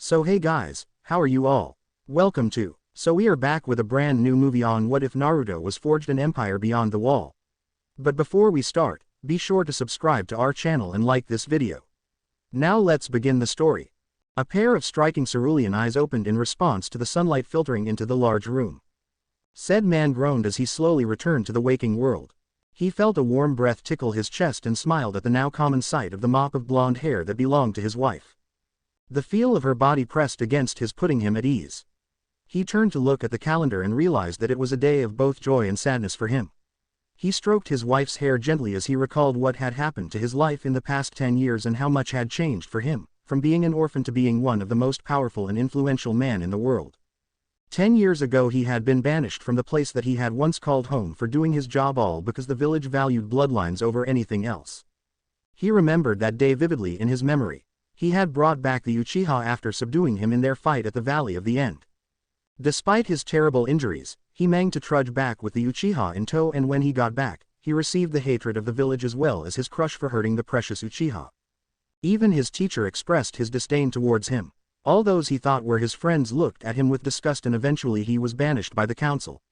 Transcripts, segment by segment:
So hey guys, how are you all? Welcome to. So we are back with a brand new movie on what if Naruto was forged an empire beyond the wall. But before we start, be sure to subscribe to our channel and like this video. Now let's begin the story. A pair of striking cerulean eyes opened in response to the sunlight filtering into the large room. Said man groaned as he slowly returned to the waking world. He felt a warm breath tickle his chest and smiled at the now common sight of the mop of blonde hair that belonged to his wife. The feel of her body pressed against his putting him at ease. He turned to look at the calendar and realized that it was a day of both joy and sadness for him. He stroked his wife's hair gently as he recalled what had happened to his life in the past 10 years and how much had changed for him, from being an orphan to being one of the most powerful and influential men in the world. 10 years ago he had been banished from the place that he had once called home for doing his job all because the village valued bloodlines over anything else. He remembered that day vividly in his memory. He had brought back the Uchiha after subduing him in their fight at the Valley of the End. Despite his terrible injuries, he managed to trudge back with the Uchiha in tow, and when he got back, he received the hatred of the village as well as his crush for hurting the precious Uchiha. Even his teacher expressed his disdain towards him. All those he thought were his friends looked at him with disgust, and eventually he was banished by the council.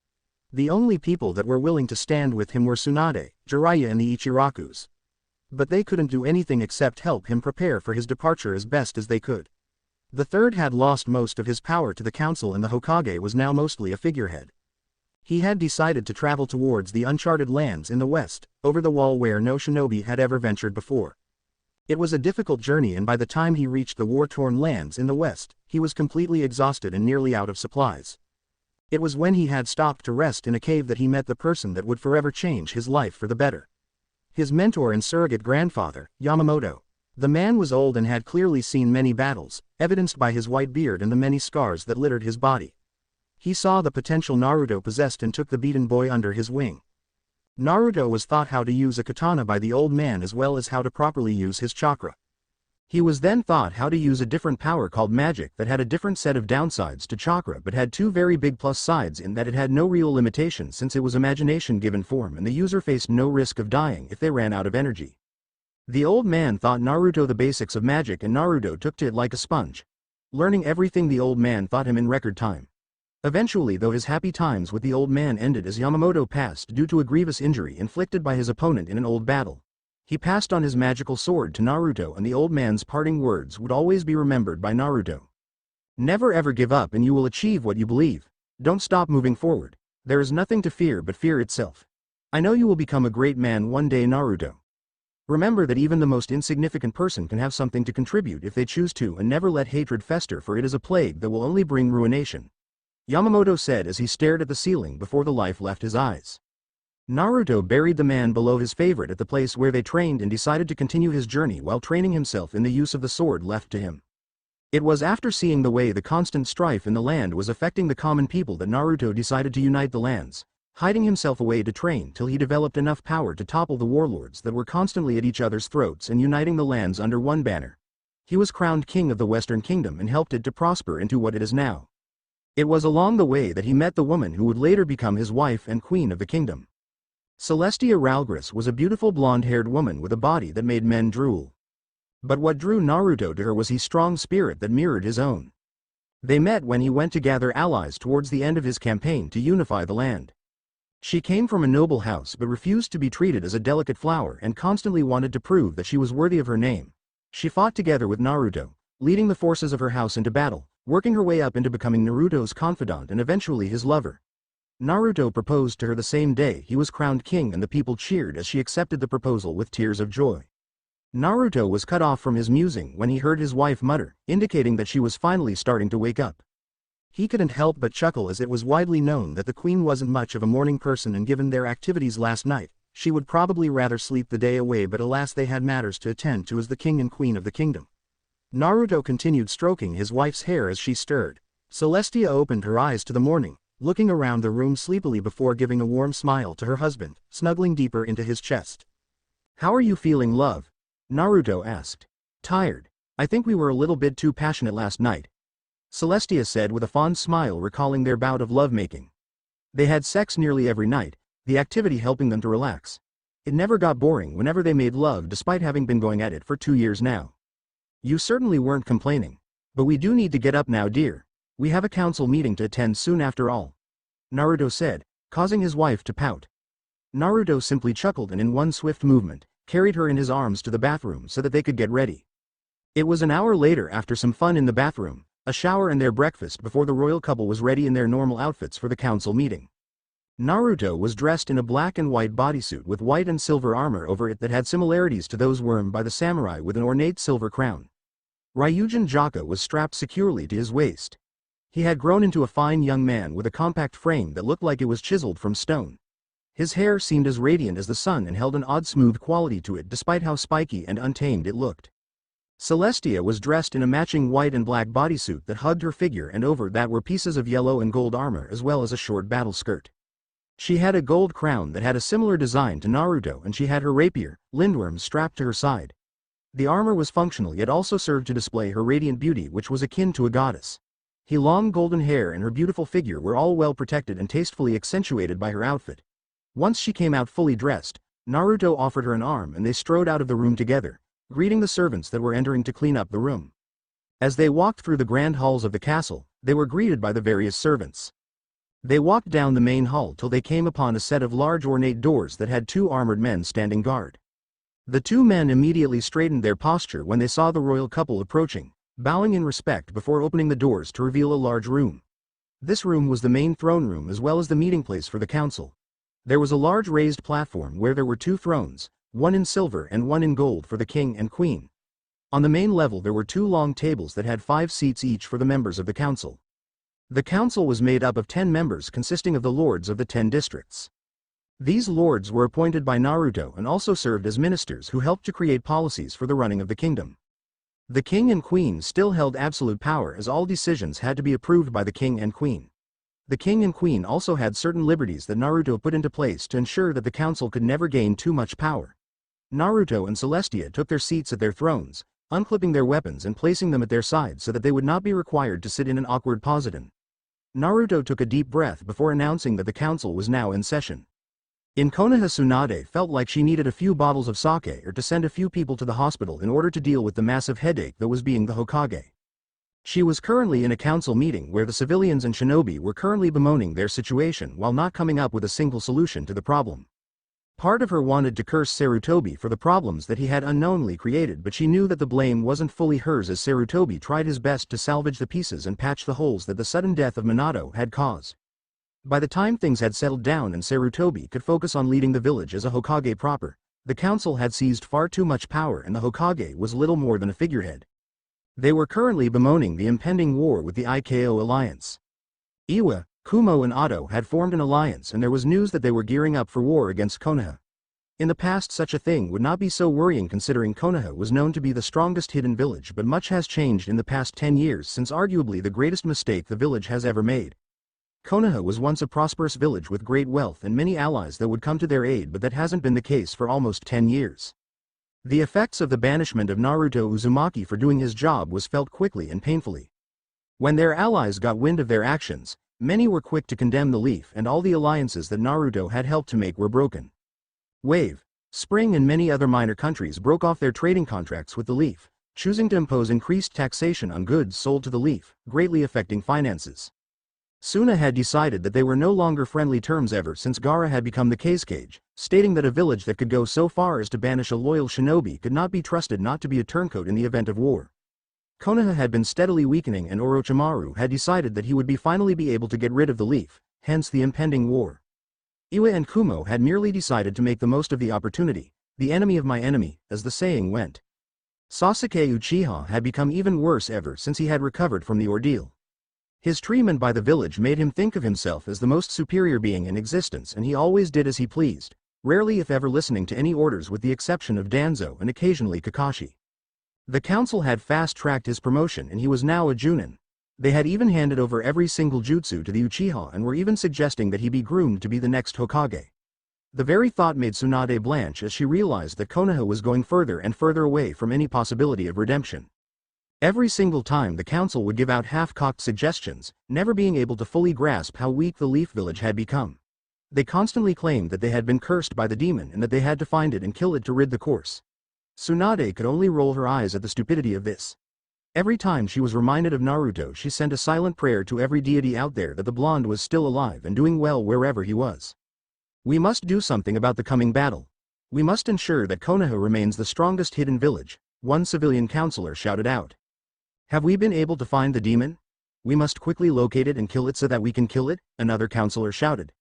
The only people that were willing to stand with him were Tsunade, Jiraiya and the Ichirakus. But they couldn't do anything except help him prepare for his departure as best as they could. The third had lost most of his power to the council, and the Hokage was now mostly a figurehead. He had decided to travel towards the uncharted lands in the west, over the wall where no shinobi had ever ventured before. It was a difficult journey, and by the time he reached the war-torn lands in the west, he was completely exhausted and nearly out of supplies. It was when he had stopped to rest in a cave that he met the person that would forever change his life for the better. His mentor and surrogate grandfather, Yamamoto. The man was old and had clearly seen many battles, evidenced by his white beard and the many scars that littered his body. He saw the potential Naruto possessed and took the beaten boy under his wing. Naruto was taught how to use a katana by the old man as well as how to properly use his chakra. He was then taught how to use a different power called magic that had a different set of downsides to chakra but had two very big plus sides in that it had no real limitations since it was imagination given form, and the user faced no risk of dying if they ran out of energy. The old man taught Naruto the basics of magic, and Naruto took to it like a sponge, learning everything the old man taught him in record time. Eventually though, his happy times with the old man ended as Yamamoto passed due to a grievous injury inflicted by his opponent in an old battle. He passed on his magical sword to Naruto, and the old man's parting words would always be remembered by Naruto. Never ever give up and you will achieve what you believe. Don't stop moving forward. There is nothing to fear but fear itself. I know you will become a great man one day, Naruto. Remember that even the most insignificant person can have something to contribute if they choose to, and never let hatred fester, for it is a plague that will only bring ruination. Yamamoto said as he stared at the ceiling before the life left his eyes. Naruto buried the man below his favorite at the place where they trained and decided to continue his journey while training himself in the use of the sword left to him. It was after seeing the way the constant strife in the land was affecting the common people that Naruto decided to unite the lands, hiding himself away to train till he developed enough power to topple the warlords that were constantly at each other's throats and uniting the lands under one banner. He was crowned king of the Western Kingdom and helped it to prosper into what it is now. It was along the way that he met the woman who would later become his wife and queen of the kingdom. Celestia Ralgris was a beautiful blonde-haired woman with a body that made men drool. But what drew Naruto to her was his strong spirit that mirrored his own. They met when he went to gather allies towards the end of his campaign to unify the land. She came from a noble house but refused to be treated as a delicate flower and constantly wanted to prove that she was worthy of her name. She fought together with Naruto, leading the forces of her house into battle, working her way up into becoming Naruto's confidant and eventually his lover. Naruto proposed to her the same day he was crowned king, and the people cheered as she accepted the proposal with tears of joy. Naruto was cut off from his musing when he heard his wife mutter, indicating that she was finally starting to wake up. He couldn't help but chuckle as it was widely known that the queen wasn't much of a morning person, and given their activities last night, she would probably rather sleep the day away, but alas, they had matters to attend to as the king and queen of the kingdom. Naruto continued stroking his wife's hair as she stirred. Celestia opened her eyes to the morning, looking around the room sleepily before giving a warm smile to her husband, snuggling deeper into his chest. "How are you feeling, love?" Naruto asked. "Tired. I think we were a little bit too passionate last night," Celestia said with a fond smile, recalling their bout of lovemaking. They had sex nearly every night, the activity helping them to relax. It never got boring whenever they made love, despite having been going at it for 2 years now. "You certainly weren't complaining. But we do need to get up now, dear. We have a council meeting to attend soon after all. Naruto said, causing his wife to pout. Naruto simply chuckled and in one swift movement, carried her in his arms to the bathroom so that they could get ready. It was an hour later after some fun in the bathroom, a shower and their breakfast before the royal couple was ready in their normal outfits for the council meeting. Naruto was dressed in a black and white bodysuit with white and silver armor over it that had similarities to those worn by the samurai with an ornate silver crown. Ryujin Jaka was strapped securely to his waist. He had grown into a fine young man with a compact frame that looked like it was chiseled from stone. His hair seemed as radiant as the sun and held an odd smooth quality to it despite how spiky and untamed it looked. Celestia was dressed in a matching white and black bodysuit that hugged her figure, and over that were pieces of yellow and gold armor as well as a short battle skirt. She had a gold crown that had a similar design to Naruto, and she had her rapier, Lindworm, strapped to her side. The armor was functional yet also served to display her radiant beauty, which was akin to a goddess. Her long golden hair and her beautiful figure were all well protected and tastefully accentuated by her outfit. Once she came out fully dressed, Naruto offered her an arm and they strode out of the room together, greeting the servants that were entering to clean up the room. As they walked through the grand halls of the castle, they were greeted by the various servants. They walked down the main hall till they came upon a set of large ornate doors that had two armored men standing guard. The two men immediately straightened their posture when they saw the royal couple approaching, bowing in respect before opening the doors to reveal a large room. This room was the main throne room as well as the meeting place for the council. There was a large raised platform where there were two thrones, one in silver and one in gold for the king and queen. On the main level there were two long tables that had 5 seats each for the members of the council. The council was made up of 10 members consisting of the lords of the 10 districts. These lords were appointed by Naruto and also served as ministers who helped to create policies for the running of the kingdom. The king and queen still held absolute power as all decisions had to be approved by the king and queen. The king and queen also had certain liberties that Naruto put into place to ensure that the council could never gain too much power. Naruto and Celestia took their seats at their thrones, unclipping their weapons and placing them at their sides so that they would not be required to sit in an awkward position. Naruto took a deep breath before announcing that the council was now in session. In Konoha, Tsunade felt like she needed a few bottles of sake or to send a few people to the hospital in order to deal with the massive headache that was being the Hokage. She was currently in a council meeting where the civilians and shinobi were currently bemoaning their situation while not coming up with a single solution to the problem. Part of her wanted to curse Sarutobi for the problems that he had unknowingly created, but she knew that the blame wasn't fully hers as Sarutobi tried his best to salvage the pieces and patch the holes that the sudden death of Minato had caused. By the time things had settled down and Sarutobi could focus on leading the village as a Hokage proper, the council had seized far too much power and the Hokage was little more than a figurehead. They were currently bemoaning the impending war with the IKO alliance. Iwa, Kumo and Otto had formed an alliance and there was news that they were gearing up for war against Konoha. In the past such a thing would not be so worrying considering Konoha was known to be the strongest hidden village, but much has changed in the past 10 years since arguably the greatest mistake the village has ever made. Konoha was once a prosperous village with great wealth and many allies that would come to their aid, but that hasn't been the case for almost 10 years. The effects of the banishment of Naruto Uzumaki for doing his job was felt quickly and painfully. When their allies got wind of their actions, many were quick to condemn the Leaf, and all the alliances that Naruto had helped to make were broken. Wave, Spring and many other minor countries broke off their trading contracts with the Leaf, choosing to impose increased taxation on goods sold to the Leaf, greatly affecting finances. Suna had decided that they were no longer friendly terms ever since Gaara had become the Kazekage, stating that a village that could go so far as to banish a loyal shinobi could not be trusted not to be a turncoat in the event of war. Konoha had been steadily weakening and Orochimaru had decided that he would finally be able to get rid of the Leaf, hence the impending war. Iwa and Kumo had merely decided to make the most of the opportunity, the enemy of my enemy, as the saying went. Sasuke Uchiha had become even worse ever since he had recovered from the ordeal. His treatment by the village made him think of himself as the most superior being in existence, and he always did as he pleased, rarely if ever listening to any orders with the exception of Danzo and occasionally Kakashi. The council had fast-tracked his promotion and he was now a Junin. They had even handed over every single jutsu to the Uchiha and were even suggesting that he be groomed to be the next Hokage. The very thought made Tsunade blanch as she realized that Konoha was going further and further away from any possibility of redemption. Every single time the council would give out half-cocked suggestions, never being able to fully grasp how weak the Leaf Village had become. They constantly claimed that they had been cursed by the demon and that they had to find it and kill it to rid the course. Tsunade could only roll her eyes at the stupidity of this. Every time she was reminded of Naruto, she sent a silent prayer to every deity out there that the blonde was still alive and doing well wherever he was. We must do something about the coming battle. We must ensure that Konoha remains the strongest hidden village, one civilian counselor shouted out. Have we been able to find the demon? We must quickly locate it and kill it so that we can kill it, another counselor shouted.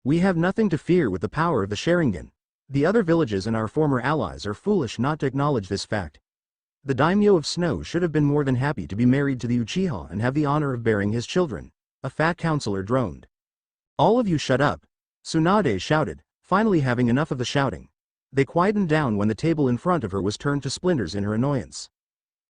We have nothing to fear with the power of the Sharingan. The other villages and our former allies are foolish not to acknowledge this fact. The daimyo of Snow should have been more than happy to be married to the Uchiha and have the honor of bearing his children, a fat counselor droned. All of you shut up, Tsunade shouted, finally having enough of the shouting. They quietened down when the table in front of her was turned to splinters in her annoyance.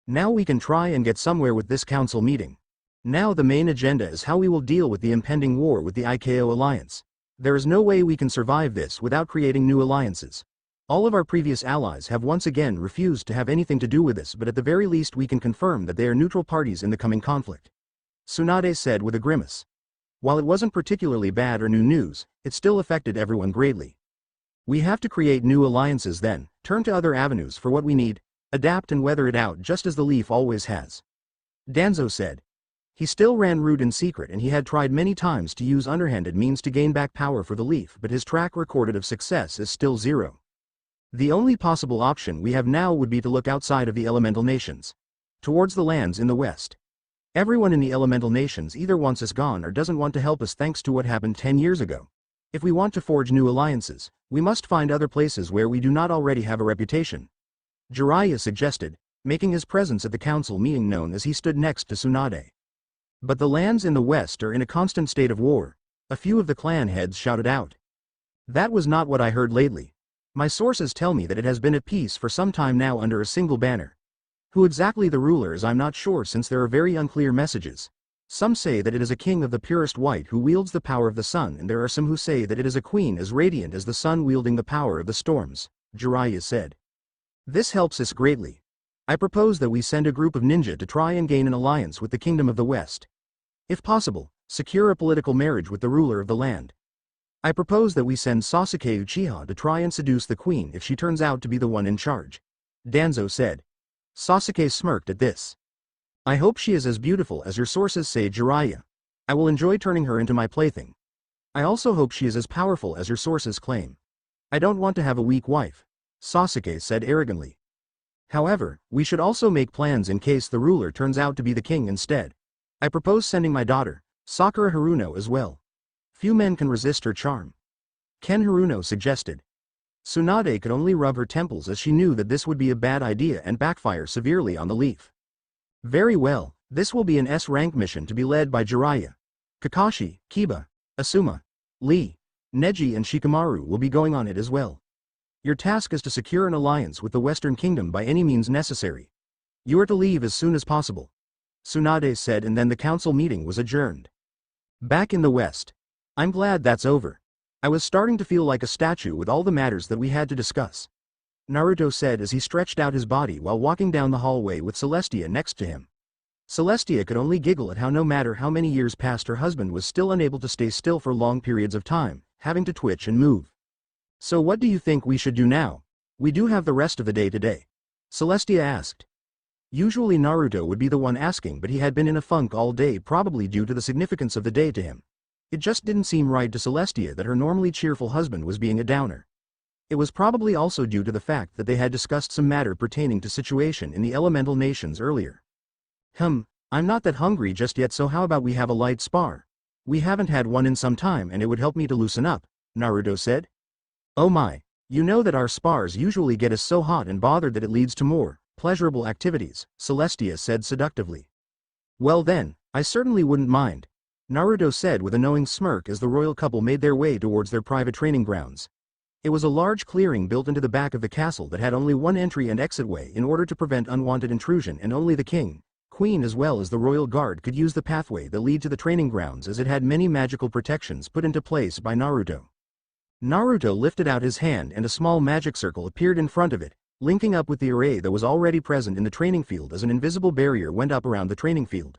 Now we can try and get somewhere with this council meeting. Now the main agenda is how we will deal with the impending war with the IKO alliance. There is no way we can survive this without creating new alliances. All of our previous allies have once again refused to have anything to do with this, but at the very least we can confirm that they are neutral parties in the coming conflict. Tsunade said with a grimace. While it wasn't particularly bad or new news, it still affected everyone greatly. We have to create new alliances then, turn to other avenues for what we need, adapt and weather it out just as the Leaf always has. Danzo said. He still ran Root in secret and he had tried many times to use underhanded means to gain back power for the Leaf, but his track record of success is still zero. The only possible option we have now would be to look outside of the elemental nations. Towards the lands in the west. Everyone in the elemental nations either wants us gone or doesn't want to help us thanks to what happened 10 years ago. If we want to forge new alliances, we must find other places where we do not already have a reputation. Jiraiya suggested, making his presence at the council meeting known as he stood next to Tsunade. But the lands in the west are in a constant state of war, a few of the clan heads shouted out. That was not what I heard lately. My sources tell me that it has been at peace for some time now under a single banner. Who exactly the ruler is I'm not sure since there are very unclear messages. Some say that it is a king of the purest white who wields the power of the sun, and there are some who say that it is a queen as radiant as the sun wielding the power of the storms, Jiraiya said. This helps us greatly. I propose that we send a group of ninja to try and gain an alliance with the Kingdom of the West. If possible, secure a political marriage with the ruler of the land. I propose that we send Sasuke Uchiha to try and seduce the queen if she turns out to be the one in charge. Danzo said. Sasuke smirked at this. I hope she is as beautiful as your sources say, Jiraiya. I will enjoy turning her into my plaything. I also hope she is as powerful as your sources claim. I don't want to have a weak wife, Sasuke said arrogantly. However, we should also make plans in case the ruler turns out to be the king instead. I propose sending my daughter, Sakura Haruno as well. Few men can resist her charm. Ken Haruno suggested. Tsunade could only rub her temples as she knew that this would be a bad idea and backfire severely on the Leaf. Very well, this will be an S-rank mission to be led by Jiraiya. Kakashi, Kiba, Asuma, Lee, Neji and Shikamaru will be going on it as well. Your task is to secure an alliance with the Western Kingdom by any means necessary. You are to leave as soon as possible, Tsunade said, and then the council meeting was adjourned. Back in the West. I'm glad that's over. I was starting to feel like a statue with all the matters that we had to discuss, Naruto said as he stretched out his body while walking down the hallway with Celestia next to him. Celestia could only giggle at how no matter how many years passed her husband was still unable to stay still for long periods of time, having to twitch and move. So what do you think we should do now? We do have the rest of the day today, Celestia asked. Usually Naruto would be the one asking, but he had been in a funk all day, probably due to the significance of the day to him. It just didn't seem right to Celestia that her normally cheerful husband was being a downer. It was probably also due to the fact that they had discussed some matter pertaining to situation in the elemental nations earlier. I'm not that hungry just yet, so how about we have a light spar? We haven't had one in some time and it would help me to loosen up, Naruto said. Oh my, you know that our spars usually get us so hot and bothered that it leads to more pleasurable activities, Celestia said seductively. Well then, I certainly wouldn't mind, Naruto said with a knowing smirk as the royal couple made their way towards their private training grounds. It was a large clearing built into the back of the castle that had only one entry and exit way in order to prevent unwanted intrusion, and only the king, queen as well as the royal guard could use the pathway that lead to the training grounds, as it had many magical protections put into place by Naruto. Naruto lifted out his hand and a small magic circle appeared in front of it, linking up with the array that was already present in the training field as an invisible barrier went up around the training field.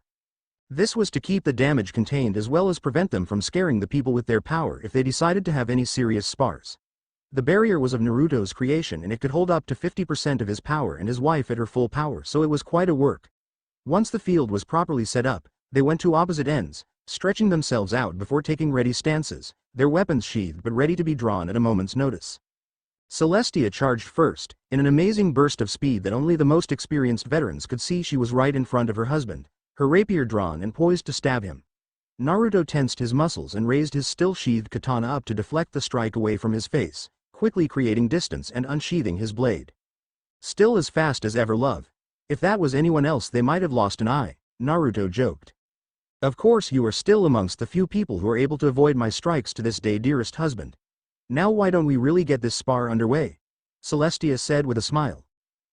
This was to keep the damage contained as well as prevent them from scaring the people with their power if they decided to have any serious spars. The barrier was of Naruto's creation and it could hold up to 50% of his power and his wife at her full power, so it was quite a work. Once the field was properly set up, they went to opposite ends, stretching themselves out before taking ready stances, their weapons sheathed but ready to be drawn at a moment's notice. Celestia charged first, in an amazing burst of speed that only the most experienced veterans could see. She was right in front of her husband, her rapier drawn and poised to stab him. Naruto tensed his muscles and raised his still-sheathed katana up to deflect the strike away from his face, quickly creating distance and unsheathing his blade. Still as fast as ever, love. If that was anyone else they might have lost an eye, Naruto joked. Of course you are still amongst the few people who are able to avoid my strikes to this day, dearest husband. Now why don't we really get this spar underway? Celestia said with a smile.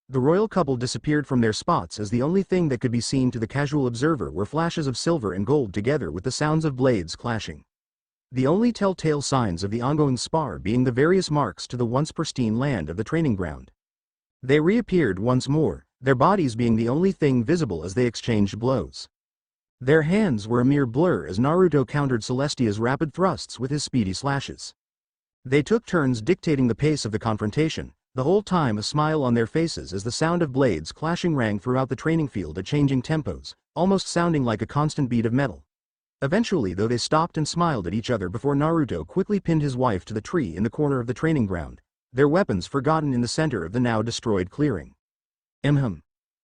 The royal couple disappeared from their spots as the only thing that could be seen to the casual observer were flashes of silver and gold together with the sounds of blades clashing. The only telltale signs of the ongoing spar being the various marks to the once pristine land of the training ground. They reappeared once more, their bodies being the only thing visible as they exchanged blows. Their hands were a mere blur as Naruto countered Celestia's rapid thrusts with his speedy slashes. They took turns dictating the pace of the confrontation, the whole time a smile on their faces as the sound of blades clashing rang throughout the training field at changing tempos, almost sounding like a constant beat of metal. Eventually though they stopped and smiled at each other before Naruto quickly pinned his wife to the tree in the corner of the training ground, their weapons forgotten in the center of the now destroyed clearing.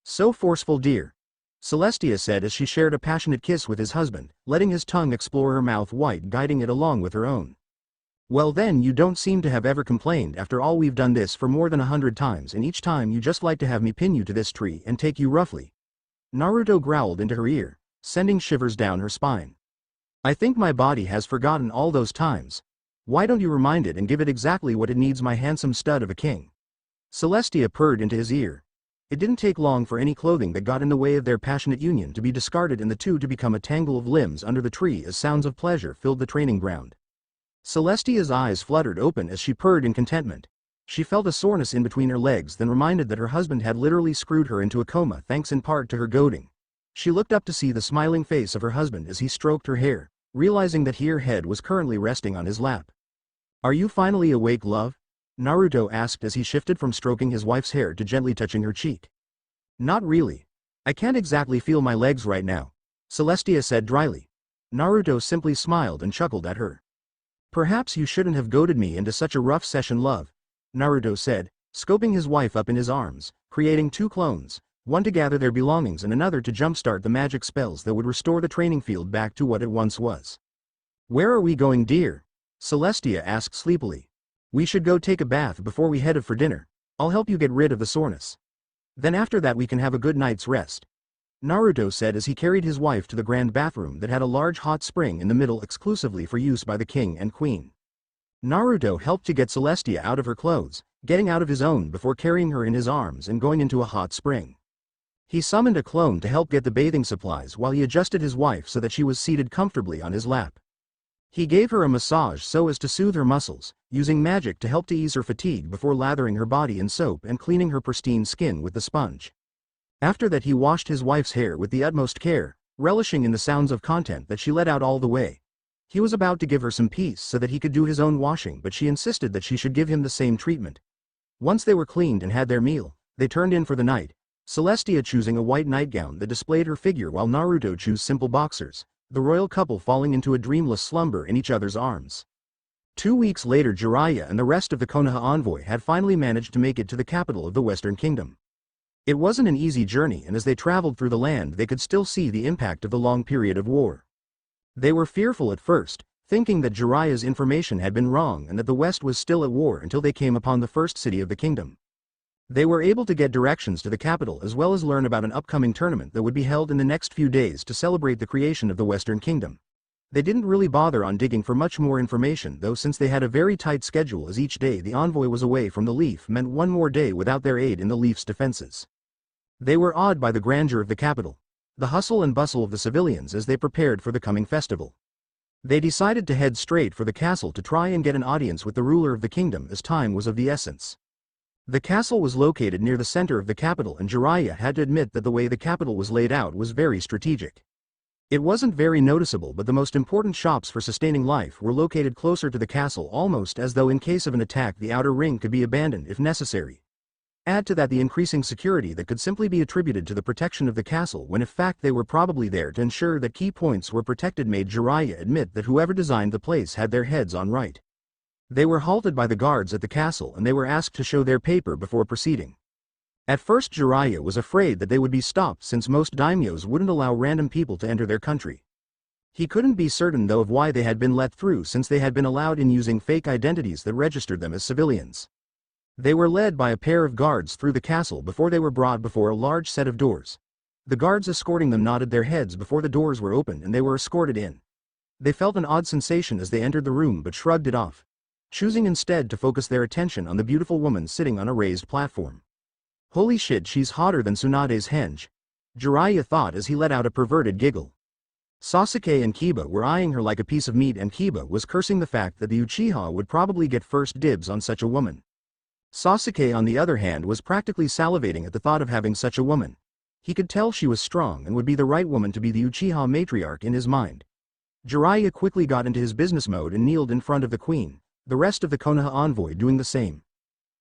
So forceful, dear. Celestia said as she shared a passionate kiss with his husband, letting his tongue explore her mouth white, guiding it along with her own. Well then, you don't seem to have ever complained. After all, we've done this for more than 100 times and each time you just like to have me pin you to this tree and take you roughly. Naruto growled into her ear, sending shivers down her spine. I think my body has forgotten all those times. Why don't you remind it and give it exactly what it needs, my handsome stud of a king? Celestia purred into his ear. It didn't take long for any clothing that got in the way of their passionate union to be discarded and the two to become a tangle of limbs under the tree as sounds of pleasure filled the training ground. Celestia's eyes fluttered open as she purred in contentment. She felt a soreness in between her legs, then reminded that her husband had literally screwed her into a coma thanks in part to her goading. She looked up to see the smiling face of her husband as he stroked her hair, realizing that her head was currently resting on his lap. Are you finally awake, love? Naruto asked as he shifted from stroking his wife's hair to gently touching her cheek. Not really. I can't exactly feel my legs right now, Celestia said dryly. Naruto simply smiled and chuckled at her. Perhaps you shouldn't have goaded me into such a rough session, love, Naruto said, scoping his wife up in his arms, creating two clones, one to gather their belongings and another to jumpstart the magic spells that would restore the training field back to what it once was. Where are we going, dear? Celestia asked sleepily. We should go take a bath before we head out for dinner. I'll help you get rid of the soreness. Then after that we can have a good night's rest, Naruto said as he carried his wife to the grand bathroom that had a large hot spring in the middle exclusively for use by the king and queen. Naruto helped to get Celestia out of her clothes, getting out of his own before carrying her in his arms and going into a hot spring. He summoned a clone to help get the bathing supplies while he adjusted his wife so that she was seated comfortably on his lap. He gave her a massage so as to soothe her muscles, using magic to help to ease her fatigue before lathering her body in soap and cleaning her pristine skin with the sponge. After that he washed his wife's hair with the utmost care, relishing in the sounds of content that she let out all the way. He was about to give her some peace so that he could do his own washing, but she insisted that she should give him the same treatment. Once they were cleaned and had their meal, they turned in for the night, Celestia choosing a white nightgown that displayed her figure while Naruto chose simple boxers, the royal couple falling into a dreamless slumber in each other's arms. 2 weeks later, Jiraiya and the rest of the Konoha envoy had finally managed to make it to the capital of the Western Kingdom. It wasn't an easy journey, and as they traveled through the land they could still see the impact of the long period of war. They were fearful at first, thinking that Jiraiya's information had been wrong and that the West was still at war until they came upon the first city of the kingdom. They were able to get directions to the capital as well as learn about an upcoming tournament that would be held in the next few days to celebrate the creation of the Western Kingdom. They didn't really bother on digging for much more information though, since they had a very tight schedule, as each day the envoy was away from the Leaf meant one more day without their aid in the Leaf's defenses. They were awed by the grandeur of the capital, the hustle and bustle of the civilians as they prepared for the coming festival. They decided to head straight for the castle to try and get an audience with the ruler of the kingdom, as time was of the essence. The castle was located near the center of the capital, and Jiraiya had to admit that the way the capital was laid out was very strategic. It wasn't very noticeable, but the most important shops for sustaining life were located closer to the castle, almost as though in case of an attack the outer ring could be abandoned if necessary. Add to that the increasing security that could simply be attributed to the protection of the castle when in fact they were probably there to ensure that key points were protected made Jiraiya admit that whoever designed the place had their heads on right. They were halted by the guards at the castle and they were asked to show their paper before proceeding. At first Jiraiya was afraid that they would be stopped since most daimyos wouldn't allow random people to enter their country. He couldn't be certain though of why they had been let through since they had been allowed in using fake identities that registered them as civilians. They were led by a pair of guards through the castle before they were brought before a large set of doors. The guards escorting them nodded their heads before the doors were opened and they were escorted in. They felt an odd sensation as they entered the room but shrugged it off, choosing instead to focus their attention on the beautiful woman sitting on a raised platform. Holy shit, she's hotter than Tsunade's henge, Jiraiya thought as he let out a perverted giggle. Sasuke and Kiba were eyeing her like a piece of meat and Kiba was cursing the fact that the Uchiha would probably get first dibs on such a woman. Sasuke on the other hand was practically salivating at the thought of having such a woman. He could tell she was strong and would be the right woman to be the Uchiha matriarch in his mind. Jiraiya quickly got into his business mode and kneeled in front of the queen, the rest of the Konoha envoy doing the same.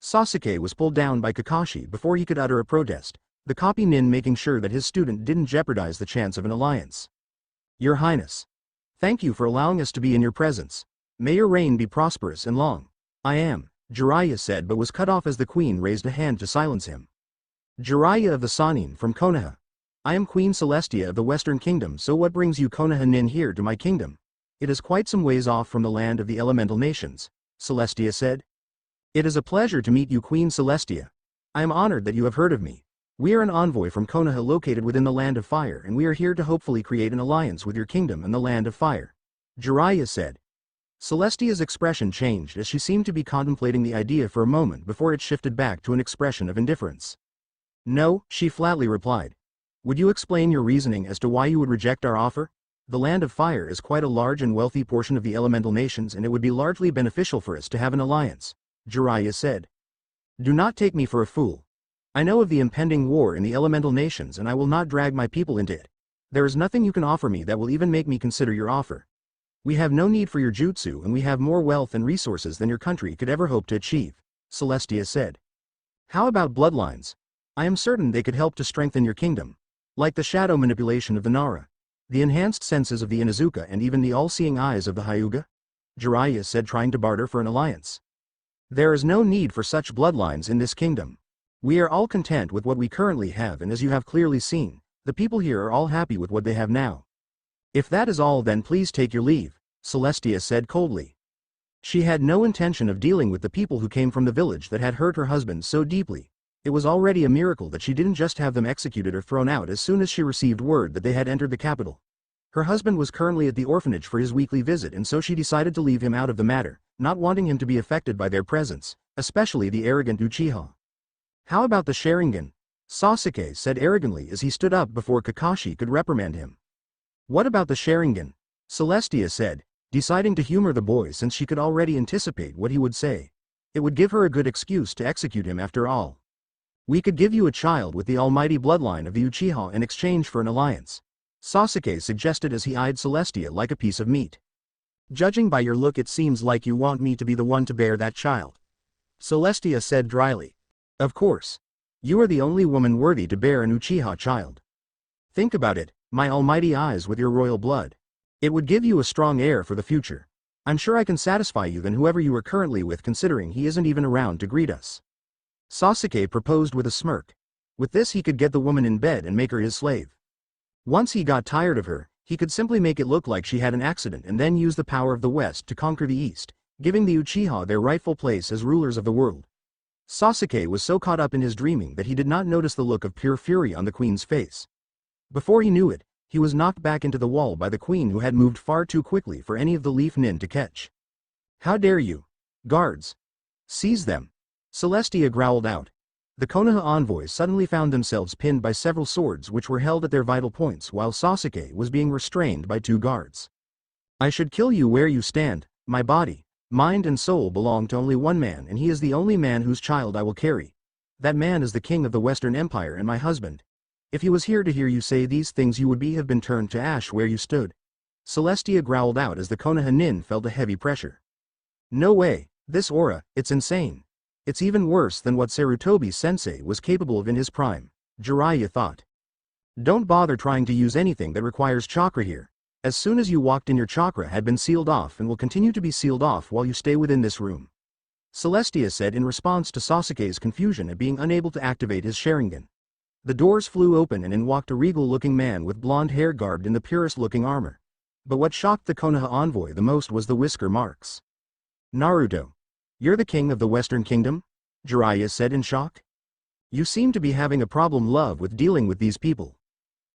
Sasuke was pulled down by Kakashi before he could utter a protest, the copy nin making sure that his student didn't jeopardize the chance of an alliance. Your Highness. Thank you for allowing us to be in your presence. May your reign be prosperous and long. I am, Jiraiya said but was cut off as the queen raised a hand to silence him. Jiraiya of the Sannin from Konoha. I am Queen Celestia of the Western Kingdom, so what brings you Konoha nin here to my kingdom? It is quite some ways off from the land of the elemental nations, Celestia said. It is a pleasure to meet you Queen Celestia. I am honored that you have heard of me. We are an envoy from Konoha located within the land of fire and we are here to hopefully create an alliance with your kingdom and the land of fire, Jiraiya said. Celestia's expression changed as she seemed to be contemplating the idea for a moment before it shifted back to an expression of indifference. No, she flatly replied. Would you explain your reasoning as to why you would reject our offer? The land of fire is quite a large and wealthy portion of the elemental nations and it would be largely beneficial for us to have an alliance, Jiraiya said. Do not take me for a fool. I know of the impending war in the elemental nations and I will not drag my people into it. There is nothing you can offer me that will even make me consider your offer. We have no need for your jutsu and we have more wealth and resources than your country could ever hope to achieve, Celestia said. How about bloodlines? I am certain they could help to strengthen your kingdom. Like the shadow manipulation of the Nara, the enhanced senses of the Inuzuka and even the all-seeing eyes of the Hyuga, Jiraiya said trying to barter for an alliance. There is no need for such bloodlines in this kingdom. We are all content with what we currently have and as you have clearly seen, the people here are all happy with what they have now. If that is all then please take your leave, Celestia said coldly. She had no intention of dealing with the people who came from the village that had hurt her husband so deeply. It was already a miracle that she didn't just have them executed or thrown out as soon as she received word that they had entered the capital. Her husband was currently at the orphanage for his weekly visit and so she decided to leave him out of the matter, not wanting him to be affected by their presence, especially the arrogant Uchiha. How about the Sharingan? Sasuke said arrogantly as he stood up before Kakashi could reprimand him. What about the Sharingan? Celestia said, deciding to humor the boy since she could already anticipate what he would say. It would give her a good excuse to execute him after all. We could give you a child with the almighty bloodline of the Uchiha in exchange for an alliance, Sasuke suggested as he eyed Celestia like a piece of meat. Judging by your look it seems like you want me to be the one to bear that child, Celestia said dryly. Of course. You are the only woman worthy to bear an Uchiha child. Think about it, my almighty eyes with your royal blood. It would give you a strong heir for the future. I'm sure I can satisfy you than whoever you are currently with considering he isn't even around to greet us. Sasuke proposed with a smirk. With this he could get the woman in bed and make her his slave. Once he got tired of her, he could simply make it look like she had an accident and then use the power of the West to conquer the East, giving the Uchiha their rightful place as rulers of the world. Sasuke was so caught up in his dreaming that he did not notice the look of pure fury on the queen's face. Before he knew it, he was knocked back into the wall by the queen who had moved far too quickly for any of the leaf nin to catch. How dare you? Guards! Seize them! Celestia growled out. The Konoha envoys suddenly found themselves pinned by several swords which were held at their vital points while Sasuke was being restrained by 2 guards. I should kill you where you stand, my body, mind and soul belong to only one man and he is the only man whose child I will carry. That man is the king of the Western Empire and my husband. If he was here to hear you say these things you would have been turned to ash where you stood. Celestia growled out as the Konoha nin felt a heavy pressure. No way, this aura, it's insane. It's even worse than what Sarutobi-sensei was capable of in his prime, Jiraiya thought. Don't bother trying to use anything that requires chakra here. As soon as you walked in, your chakra had been sealed off and will continue to be sealed off while you stay within this room. Celestia said in response to Sasuke's confusion at being unable to activate his Sharingan. The doors flew open and in walked a regal-looking man with blonde hair garbed in the purest-looking armor. But what shocked the Konoha envoy the most was the whisker marks. Naruto. You're the king of the Western Kingdom? Jiraiya said in shock. You seem to be having a problem with dealing with these people.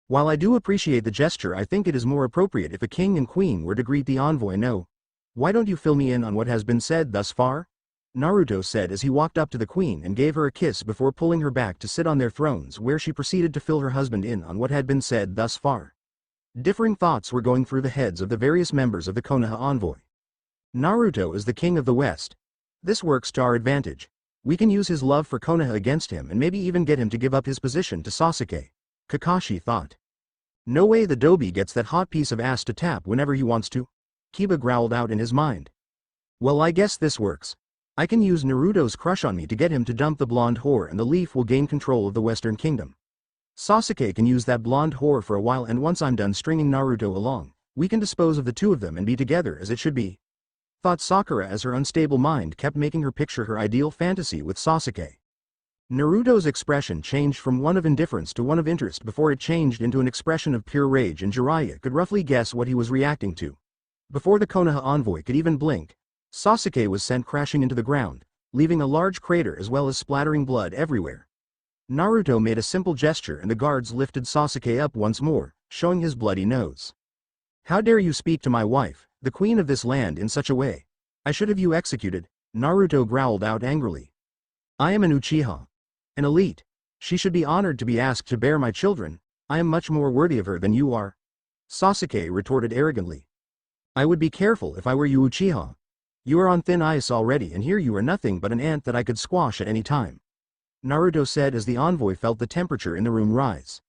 While I do appreciate the gesture, I think it is more appropriate if a king and queen were to greet the envoy. No. Why don't you fill me in on what has been said thus far? Naruto said as he walked up to the queen and gave her a kiss before pulling her back to sit on their thrones, where she proceeded to fill her husband in on what had been said thus far. Differing thoughts were going through the heads of the various members of the Konoha envoy. Naruto is the king of the West. This works to our advantage. We can use his love for Konoha against him and maybe even get him to give up his position to Sasuke, Kakashi thought. No way the Dobi gets that hot piece of ass to tap whenever he wants to, Kiba growled out in his mind. Well, I guess this works. I can use Naruto's crush on me to get him to dump the blonde whore and the leaf will gain control of the Western Kingdom. Sasuke can use that blonde whore for a while and once I'm done stringing Naruto along, we can dispose of the two of them and be together as it should be. Thought Sakura as her unstable mind kept making her picture her ideal fantasy with Sasuke. Naruto's expression changed from one of indifference to one of interest before it changed into an expression of pure rage, and Jiraiya could roughly guess what he was reacting to. Before the Konoha envoy could even blink, Sasuke was sent crashing into the ground, leaving a large crater as well as splattering blood everywhere. Naruto made a simple gesture and the guards lifted Sasuke up once more, showing his bloody nose. How dare you speak to my wife, the queen of this land, in such a way? I should have you executed, Naruto growled out angrily. I am an Uchiha. An elite. She should be honored to be asked to bear my children. I am much more worthy of her than you are. Sasuke retorted arrogantly. I would be careful if I were you, Uchiha. You are on thin ice already, and here you are nothing but an ant that I could squash at any time. Naruto said as the envoy felt the temperature in the room rise.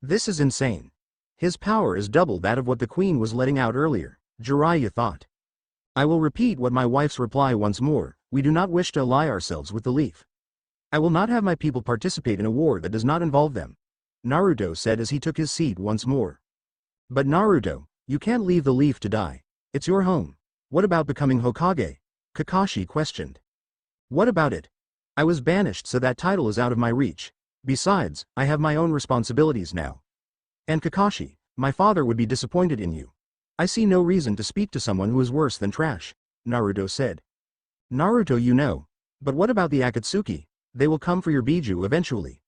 This is insane. His power is double that of what the queen was letting out earlier, Jiraiya thought. I will repeat what my wife's reply once more, we do not wish to ally ourselves with the leaf. I will not have my people participate in a war that does not involve them, Naruto said as he took his seat once more. But Naruto, you can't leave the leaf to die. It's your home. What about becoming Hokage? Kakashi questioned. What about it? I was banished, so that title is out of my reach. Besides, I have my own responsibilities now. And Kakashi, my father would be disappointed in you. I see no reason to speak to someone who is worse than trash, Naruto said. Naruto, you know. But what about the Akatsuki? They will come for your Biju eventually.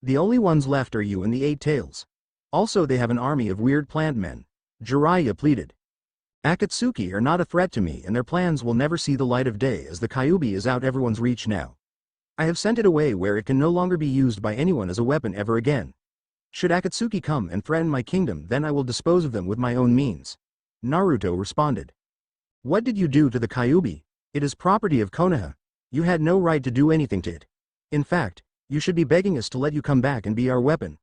The only ones left are you and the Eight Tails. Also they have an army of weird plant men, Jiraiya pleaded. Akatsuki are not a threat to me and their plans will never see the light of day as the Kyuubi is out everyone's reach now. I have sent it away where it can no longer be used by anyone as a weapon ever again. Should Akatsuki come and threaten my kingdom, then I will dispose of them with my own means, Naruto responded. What did you do to the Kyuubi? It is property of Konoha. You had no right to do anything to it. In fact, you should be begging us to let you come back and be our weapon.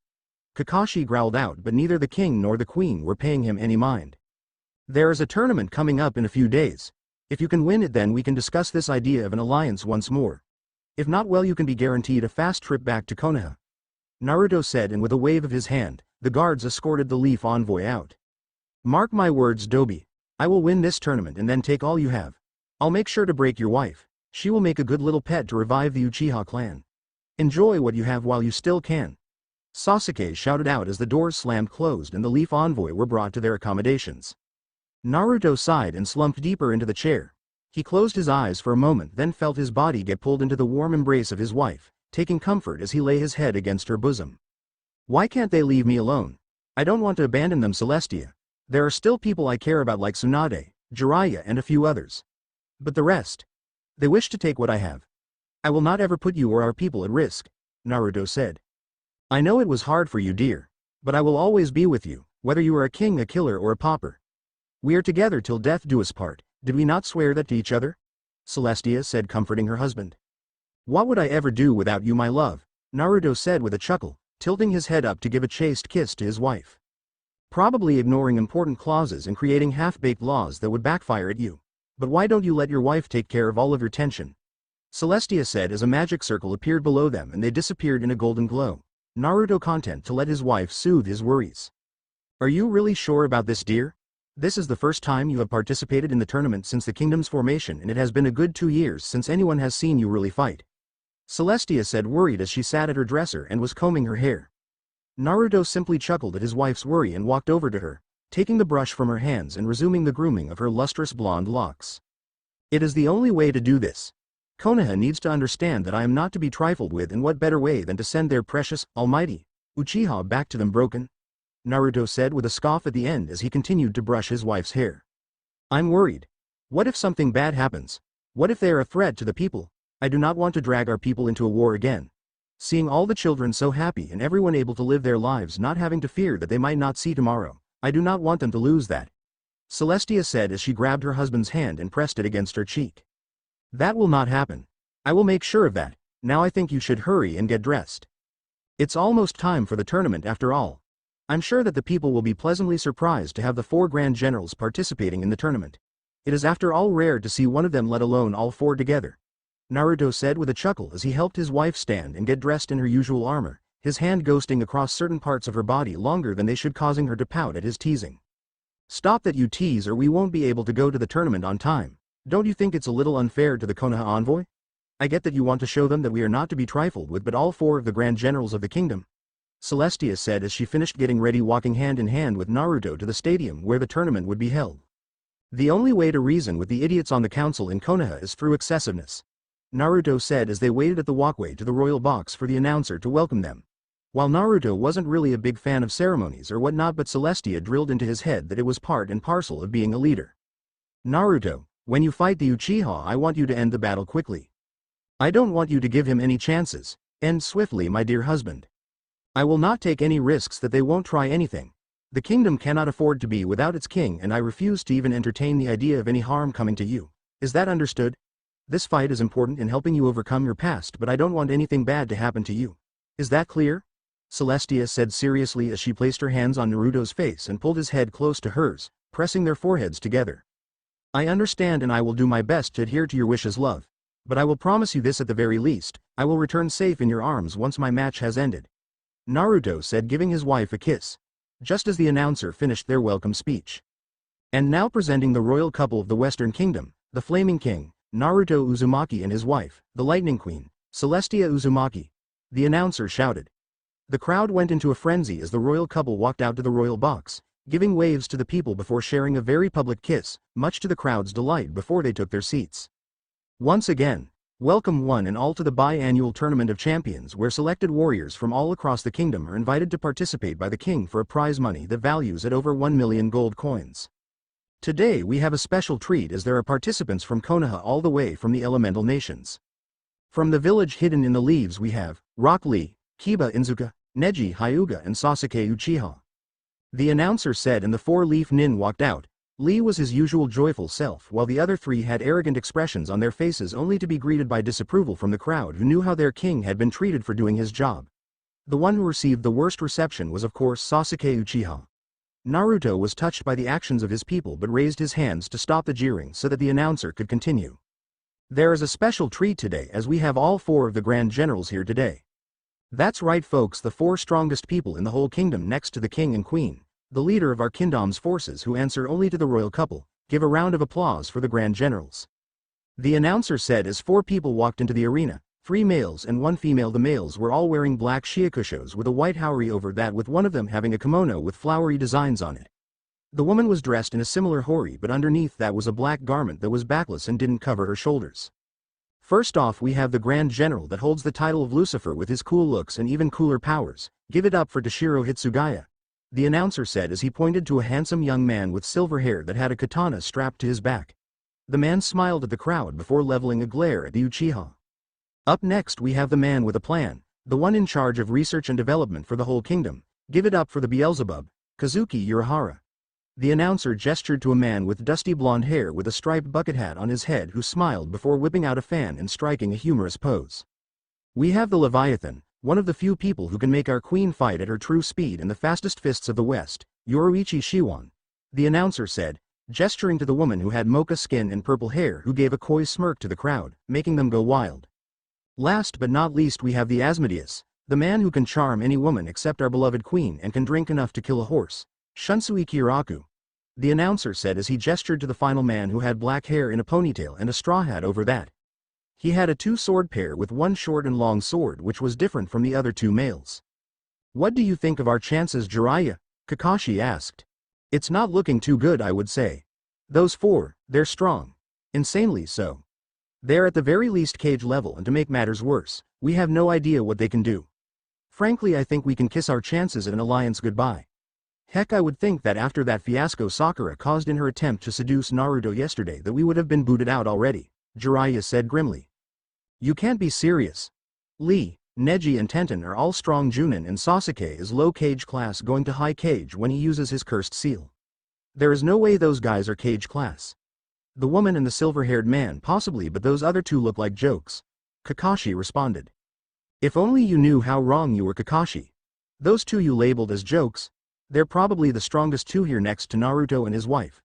Kakashi growled out, but neither the king nor the queen were paying him any mind. There is a tournament coming up in a few days. If you can win it, then we can discuss this idea of an alliance once more. If not, well, you can be guaranteed a fast trip back to Konoha, Naruto said, and with a wave of his hand, the guards escorted the leaf envoy out. Mark my words, Dobi. I will win this tournament and then take all you have. I'll make sure to break your wife. She will make a good little pet to revive the Uchiha clan. Enjoy what you have while you still can. Sasuke shouted out as the doors slammed closed and the leaf envoy were brought to their accommodations. Naruto sighed and slumped deeper into the chair. He closed his eyes for a moment, then felt his body get pulled into the warm embrace of his wife, taking comfort as he lay his head against her bosom. Why can't they leave me alone? I don't want to abandon them, Celestia. There are still people I care about like Tsunade, Jiraiya and a few others. But the rest? They wish to take what I have. I will not ever put you or our people at risk, Naruto said. I know it was hard for you, dear. But I will always be with you, whether you are a king, a killer or a pauper. We are together till death do us part, did we not swear that to each other? Celestia said, comforting her husband. What would I ever do without you, my love? Naruto said with a chuckle, tilting his head up to give a chaste kiss to his wife. Probably ignoring important clauses and creating half-baked laws that would backfire at you. But why don't you let your wife take care of all of your tension? Celestia said as a magic circle appeared below them and they disappeared in a golden glow. Naruto content to let his wife soothe his worries. Are you really sure about this, dear? This is the first time you have participated in the tournament since the kingdom's formation, and it has been a good 2 years since anyone has seen you really fight. Celestia said, worried as she sat at her dresser and was combing her hair. Naruto simply chuckled at his wife's worry and walked over to her, taking the brush from her hands and resuming the grooming of her lustrous blonde locks. It is the only way to do this. Konoha needs to understand that I am not to be trifled with, and what better way than to send their precious, almighty, Uchiha back to them broken? Naruto said with a scoff at the end as he continued to brush his wife's hair. I'm worried. What if something bad happens? What if they are a threat to the people? I do not want to drag our people into a war again. Seeing all the children so happy and everyone able to live their lives not having to fear that they might not see tomorrow, I do not want them to lose that. Celestia said as she grabbed her husband's hand and pressed it against her cheek. That will not happen. I will make sure of that. Now I think you should hurry and get dressed. It's almost time for the tournament after all. I'm sure that the people will be pleasantly surprised to have the 4 Grand Generals participating in the tournament. It is after all rare to see one of them, let alone all 4 together. Naruto said with a chuckle as he helped his wife stand and get dressed in her usual armor, his hand ghosting across certain parts of her body longer than they should, causing her to pout at his teasing. Stop that, you tease, or we won't be able to go to the tournament on time. Don't you think it's a little unfair to the Konoha envoy? I get that you want to show them that we are not to be trifled with, but all 4 of the Grand Generals of the kingdom. Celestia said as she finished getting ready, walking hand in hand with Naruto to the stadium where the tournament would be held. The only way to reason with the idiots on the council in Konoha is through excessiveness, Naruto said as they waited at the walkway to the royal box for the announcer to welcome them. While Naruto wasn't really a big fan of ceremonies or whatnot, but Celestia drilled into his head that it was part and parcel of being a leader. Naruto, when you fight the Uchiha, I want you to end the battle quickly. I don't want you to give him any chances. End swiftly, my dear husband. I will not take any risks that they won't try anything. The kingdom cannot afford to be without its king, and I refuse to even entertain the idea of any harm coming to you. Is that understood? This fight is important in helping you overcome your past, but I don't want anything bad to happen to you. Is that clear? Celestia said seriously as she placed her hands on Naruto's face and pulled his head close to hers, pressing their foreheads together. I understand, and I will do my best to adhere to your wishes, love. But I will promise you this at the very least, I will return safe in your arms once my match has ended. Naruto said, giving his wife a kiss, just as the announcer finished their welcome speech. And now presenting the royal couple of the Western Kingdom, the Flaming King, Naruto Uzumaki, and his wife, the Lightning Queen, Celestia Uzumaki. The announcer shouted. The crowd went into a frenzy as the royal couple walked out to the royal box, giving waves to the people before sharing a very public kiss, much to the crowd's delight before they took their seats. Once again, welcome one and all to the biannual Tournament of Champions, where selected warriors from all across the kingdom are invited to participate by the king for a prize money that values at over 1 million gold coins. Today we have a special treat as there are participants from Konoha all the way from the elemental nations. From the village hidden in the leaves we have Rock Lee, Kiba Inzuka, Neji Hyuga, and Sasuke Uchiha. The announcer said, and the 4-leaf nin walked out. Lee was his usual joyful self, while the other 3 had arrogant expressions on their faces, only to be greeted by disapproval from the crowd, who knew how their king had been treated for doing his job. The one who received the worst reception was of course Sasuke Uchiha. Naruto was touched by the actions of his people but raised his hands to stop the jeering so that the announcer could continue. There is a special treat today as we have all 4 of the Grand Generals here today. That's right folks, the 4 strongest people in the whole kingdom next to the king and queen, the leader of our kingdom's forces who answer only to the royal couple. Give a round of applause for the Grand Generals. The announcer said as 4 people walked into the arena, 3 males and 1 female. The males were all wearing black shiakushos with a white haori over that, with one of them having a kimono with flowery designs on it. The woman was dressed in a similar haori, but underneath that was a black garment that was backless and didn't cover her shoulders. First off we have the Grand General that holds the title of Lucifer with his cool looks and even cooler powers. Give it up for Toshiro Hitsugaya. The announcer said as he pointed to a handsome young man with silver hair that had a katana strapped to his back. The man smiled at the crowd before leveling a glare at the Uchiha. Up next we have the man with a plan, the one in charge of research and development for the whole kingdom. Give it up for the Beelzebub, Kazuki Urahara. The announcer gestured to a man with dusty blonde hair with a striped bucket hat on his head who smiled before whipping out a fan and striking a humorous pose. We have the Leviathan, one of the few people who can make our queen fight at her true speed and the fastest fists of the West, Yoruichi Shiwan. The announcer said, gesturing to the woman who had mocha skin and purple hair who gave a coy smirk to the crowd, making them go wild. Last but not least we have the Asmodeus, the man who can charm any woman except our beloved queen and can drink enough to kill a horse, Shunsui Kiraku. The announcer said as he gestured to the final man who had black hair in a ponytail and a straw hat over that. He had a two-sword pair with one short and long sword which was different from the other two males. What do you think of our chances, Jiraiya? Kakashi asked. It's not looking too good, I would say. Those four, they're strong. Insanely so. They're at the very least cage level, and to make matters worse, we have no idea what they can do. Frankly, I think we can kiss our chances at an alliance goodbye. Heck, I would think that after that fiasco Sakura caused in her attempt to seduce Naruto yesterday that we would have been booted out already, Jiraiya said grimly. You can't be serious. Lee, Neji and Tenten are all strong Junin, and Sasuke is low cage class going to high cage when he uses his cursed seal. There is no way those guys are cage class. The woman and the silver-haired man possibly, but those other two look like jokes. Kakashi responded. If only you knew how wrong you were, Kakashi. Those two you labeled as jokes, they're probably the strongest two here next to Naruto and his wife.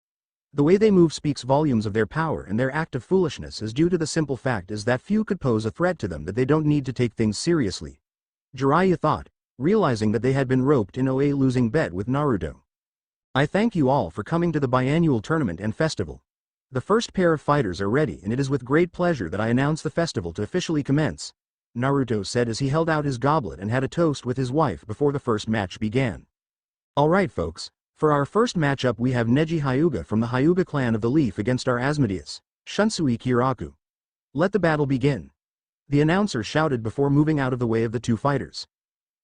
The way they move speaks volumes of their power, and their act of foolishness is due to the simple fact is that few could pose a threat to them, that they don't need to take things seriously. Jiraiya thought, realizing that they had been roped in a losing bet with Naruto. I thank you all for coming to the biannual tournament and festival. The first pair of fighters are ready, and it is with great pleasure that I announce the festival to officially commence, Naruto said as he held out his goblet and had a toast with his wife before the first match began. Alright folks, for our first matchup we have Neji Hyuga from the Hyuga clan of the Leaf against our Asmodeus, Shunsui Kiraku. Let the battle begin. The announcer shouted before moving out of the way of the two fighters.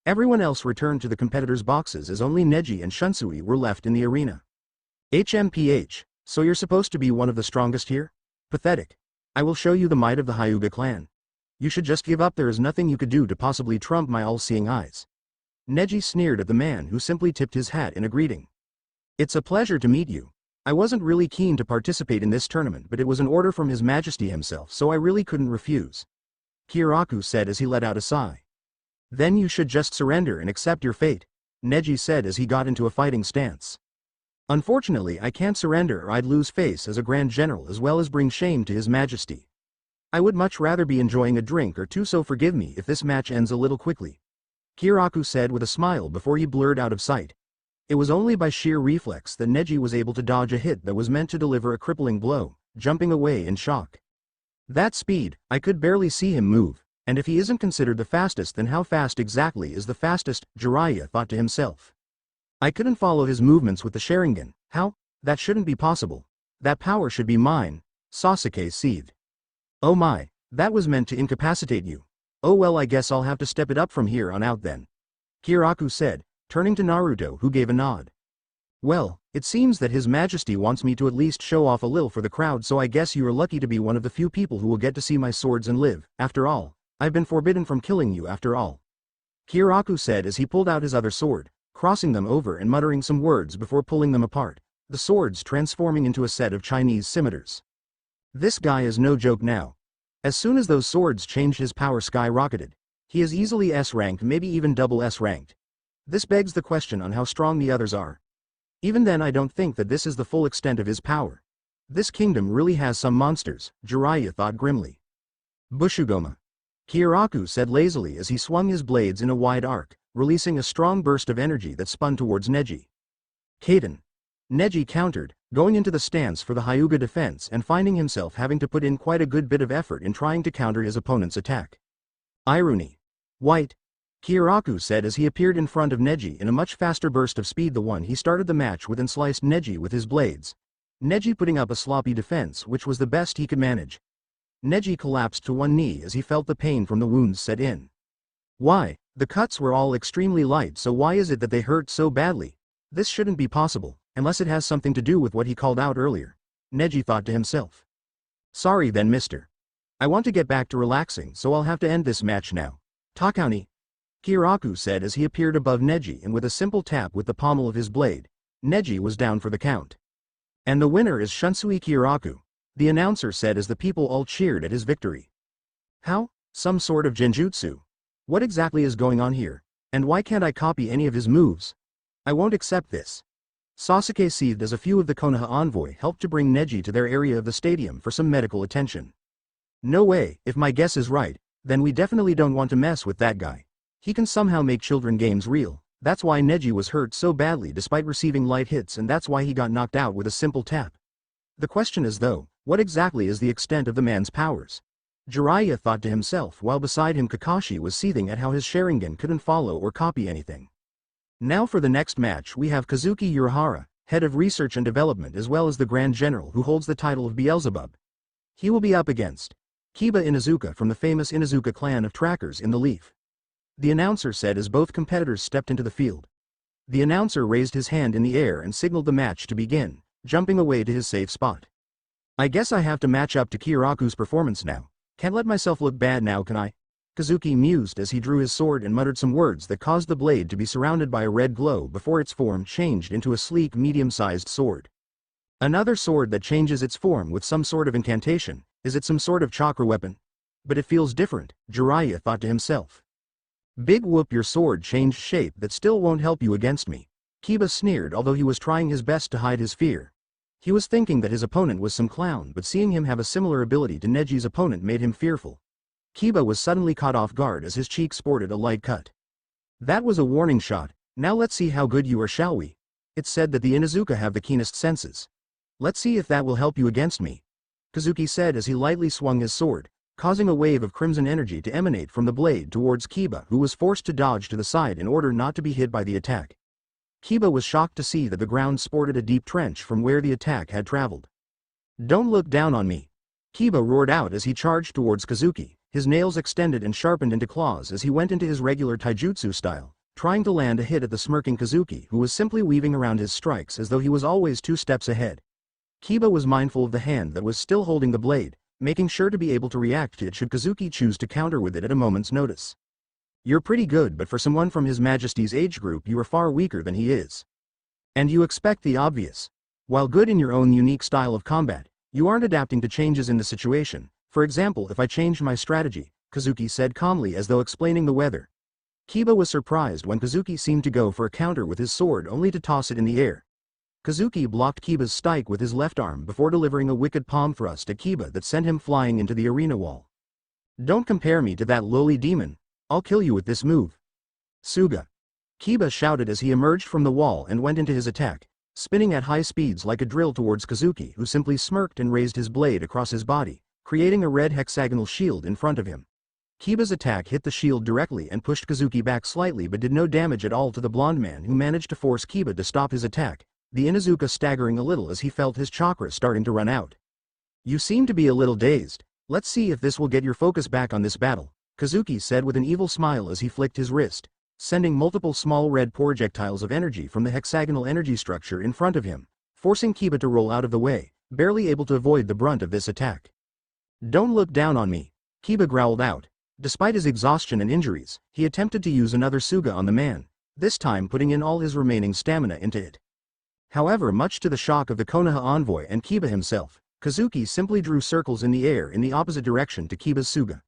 Everyone else returned to the competitors' boxes as only Neji and Shunsui were left in the arena. HMPH, so you're supposed to be one of the strongest here? Pathetic. I will show you the might of the Hyuga clan. You should just give up, there is nothing you could do to possibly trump my all-seeing eyes. Neji sneered at the man who simply tipped his hat in a greeting. It's a pleasure to meet you. I wasn't really keen to participate in this tournament, but it was an order from His Majesty himself, so I really couldn't refuse. Kiraku said as he let out a sigh. Then you should just surrender and accept your fate, Neji said as he got into a fighting stance. Unfortunately, I can't surrender or I'd lose face as a Grand General as well as bring shame to His Majesty. I would much rather be enjoying a drink or two, so forgive me if this match ends a little quickly, Kiraku said with a smile before he blurred out of sight. It was only by sheer reflex that Neji was able to dodge a hit that was meant to deliver a crippling blow, jumping away in shock. That speed, I could barely see him move, and if he isn't considered the fastest, then how fast exactly is the fastest, Jiraiya thought to himself. I couldn't follow his movements with the Sharingan. How? That shouldn't be possible. That power should be mine, Sasuke seethed. Oh my, that was meant to incapacitate you. Oh well, I guess I'll have to step it up from here on out then, Kiraku said, turning to Naruto, who gave a nod. Well, it seems that His Majesty wants me to at least show off a little for the crowd, so I guess you are lucky to be one of the few people who will get to see my swords and live. After all, I've been forbidden from killing you after all, Kiraku said as he pulled out his other sword, crossing them over and muttering some words before pulling them apart, the swords transforming into a set of Chinese scimitars. This guy is no joke now. As soon as those swords changed, his power skyrocketed. He is easily S-ranked, maybe even double S-ranked. This begs the question on how strong the others are. Even then, I don't think that this is the full extent of his power. This kingdom really has some monsters, Jiraiya thought grimly. Bushugoma, Kiraku said lazily as he swung his blades in a wide arc, releasing a strong burst of energy that spun towards Neji. Kaden, Neji countered, going into the stance for the Hyuga defense and finding himself having to put in quite a good bit of effort in trying to counter his opponent's attack. Irony. White, Kiraku said as he appeared in front of Neji in a much faster burst of speed, the one he started the match with, and sliced Neji with his blades. Neji putting up a sloppy defense which was the best he could manage. Neji collapsed to one knee as he felt the pain from the wounds set in. Why, the cuts were all extremely light, so why is it that they hurt so badly? This shouldn't be possible, unless it has something to do with what he called out earlier, Neji thought to himself. Sorry then, mister. I want to get back to relaxing, so I'll have to end this match now. Takauni, Kiraku said as he appeared above Neji, and with a simple tap with the pommel of his blade, Neji was down for the count. And the winner is Shunsui Kiraku, the announcer said as the people all cheered at his victory. How? Some sort of genjutsu? What exactly is going on here? And why can't I copy any of his moves? I won't accept this. Sasuke seethed as a few of the Konoha envoy helped to bring Neji to their area of the stadium for some medical attention. No way, if my guess is right, then we definitely don't want to mess with that guy. He can somehow make children games real. That's why Neji was hurt so badly despite receiving light hits, and that's why he got knocked out with a simple tap. The question is though, what exactly is the extent of the man's powers? Jiraiya thought to himself while beside him Kakashi was seething at how his Sharingan couldn't follow or copy anything. Now for the next match we have Kazuki Urahara, head of research and development as well as the Grand General who holds the title of Beelzebub. He will be up against Kiba Inuzuka from the famous Inuzuka clan of trackers in the Leaf. The announcer said as both competitors stepped into the field. The announcer raised his hand in the air and signaled the match to begin, jumping away to his safe spot. I guess I have to match up to Kiraku's performance now. Can't let myself look bad now, can I? Kazuki mused as he drew his sword and muttered some words that caused the blade to be surrounded by a red glow before its form changed into a sleek medium-sized sword. Another sword that changes its form with some sort of incantation. Is it some sort of chakra weapon? But it feels different, Jiraiya thought to himself. Big whoop, your sword changed shape, that still won't help you against me. Kiba sneered although he was trying his best to hide his fear. He was thinking that his opponent was some clown, but seeing him have a similar ability to Neji's opponent made him fearful. Kiba was suddenly caught off guard as his cheek sported a light cut. That was a warning shot. Now let's see how good you are, shall we? It's said that the Inuzuka have the keenest senses. Let's see if that will help you against me, Kazuki said as he lightly swung his sword, causing a wave of crimson energy to emanate from the blade towards Kiba, who was forced to dodge to the side in order not to be hit by the attack. Kiba was shocked to see that the ground sported a deep trench from where the attack had traveled. Don't look down on me, Kiba roared out as he charged towards Kazuki, his nails extended and sharpened into claws as he went into his regular taijutsu style, trying to land a hit at the smirking Kazuki, who was simply weaving around his strikes as though he was always 2 steps ahead. Kiba was mindful of the hand that was still holding the blade, making sure to be able to react to it should Kazuki choose to counter with it at a moment's notice. You're pretty good, but for someone from His Majesty's age group you are far weaker than he is. And you expect the obvious. While good in your own unique style of combat, you aren't adapting to changes in the situation. For example, if I changed my strategy, Kazuki said calmly as though explaining the weather. Kiba was surprised when Kazuki seemed to go for a counter with his sword only to toss it in the air. Kazuki blocked Kiba's strike with his left arm before delivering a wicked palm thrust at Kiba that sent him flying into the arena wall. Don't compare me to that lowly demon. I'll kill you with this move. Suga, Kiba shouted as he emerged from the wall and went into his attack, spinning at high speeds like a drill towards Kazuki, who simply smirked and raised his blade across his body, creating a red hexagonal shield in front of him. Kiba's attack hit the shield directly and pushed Kazuki back slightly but did no damage at all to the blonde man, who managed to force Kiba to stop his attack, the Inuzuka staggering a little as he felt his chakra starting to run out. You seem to be a little dazed. Let's see if this will get your focus back on this battle, Kazuki said with an evil smile as he flicked his wrist, sending multiple small red projectiles of energy from the hexagonal energy structure in front of him, forcing Kiba to roll out of the way, barely able to avoid the brunt of this attack. Don't look down on me, Kiba growled out. Despite his exhaustion and injuries, he attempted to use another Suga on the man, this time putting in all his remaining stamina into it. However, much to the shock of the Konoha envoy and Kiba himself, Kazuki simply drew circles in the air in the opposite direction to Kiba's Suga.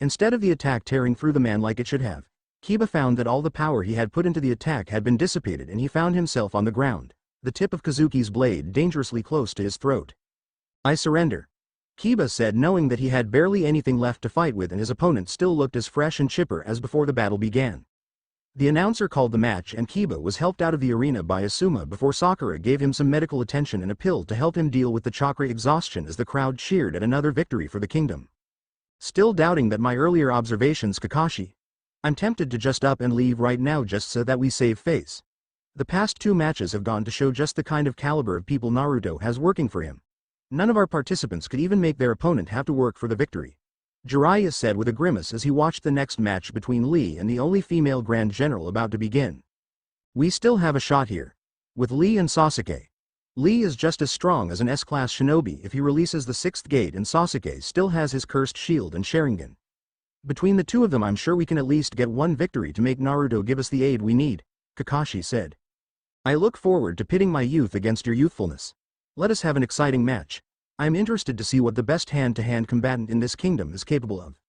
Instead of the attack tearing through the man like it should have, Kiba found that all the power he had put into the attack had been dissipated and he found himself on the ground, the tip of Kazuki's blade dangerously close to his throat. I surrender, Kiba said, knowing that he had barely anything left to fight with and his opponent still looked as fresh and chipper as before the battle began. The announcer called the match and Kiba was helped out of the arena by Asuma before Sakura gave him some medical attention and a pill to help him deal with the chakra exhaustion as the crowd cheered at another victory for the kingdom. Still doubting that my earlier observations, Kakashi? I'm tempted to just up and leave right now just so that we save face. The past 2 matches have gone to show just the kind of caliber of people Naruto has working for him. None of our participants could even make their opponent have to work for the victory, Jiraiya said with a grimace as he watched the next match between Lee and the only female Grand General about to begin. We still have a shot here. With Lee and Sasuke. Lee is just as strong as an S-class shinobi if he releases the 6th gate, and Sasuke still has his cursed shield and Sharingan. Between the 2 of them I'm sure we can at least get 1 victory to make Naruto give us the aid we need, Kakashi said. I look forward to pitting my youth against your youthfulness. Let us have an exciting match. I am interested to see what the best hand-to-hand combatant in this kingdom is capable of.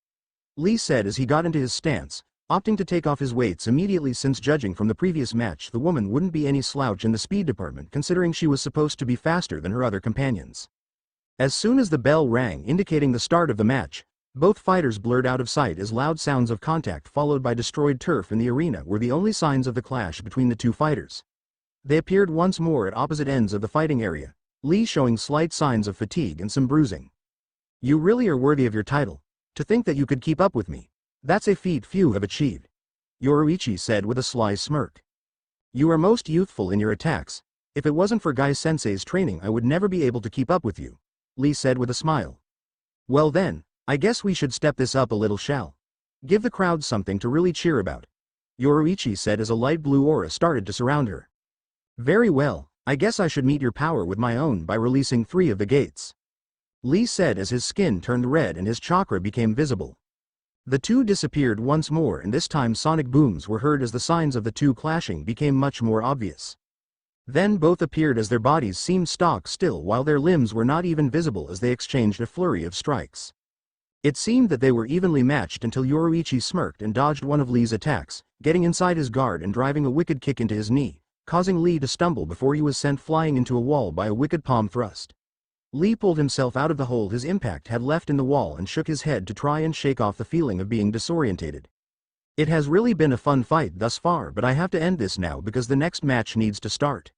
Lee said as he got into his stance, opting to take off his weights immediately since judging from the previous match the woman wouldn't be any slouch in the speed department considering she was supposed to be faster than her other companions. As soon as the bell rang indicating the start of the match, both fighters blurred out of sight as loud sounds of contact followed by destroyed turf in the arena were the only signs of the clash between the two fighters. They appeared once more at opposite ends of the fighting area, Lee showing slight signs of fatigue and some bruising. "You really are worthy of your title. To think that you could keep up with me. That's a feat few have achieved," Yoruichi said with a sly smirk. "You are most youthful in your attacks. If it wasn't for Gai-sensei's training I would never be able to keep up with you," Lee said with a smile. "Well then, I guess we should step this up a little, shall? Give the crowd something to really cheer about," Yoruichi said as a light blue aura started to surround her. "Very well, I guess I should meet your power with my own by releasing 3 of the gates," Lee said as his skin turned red and his chakra became visible. The two disappeared once more and this time sonic booms were heard as the signs of the two clashing became much more obvious. Then both appeared as their bodies seemed stock still while their limbs were not even visible as they exchanged a flurry of strikes. It seemed that they were evenly matched until Yoruichi smirked and dodged one of Lee's attacks, getting inside his guard and driving a wicked kick into his knee, causing Lee to stumble before he was sent flying into a wall by a wicked palm thrust. Lee pulled himself out of the hole his impact had left in the wall and shook his head to try and shake off the feeling of being disorientated. "It has really been a fun fight thus far, but I have to end this now because the next match needs to start.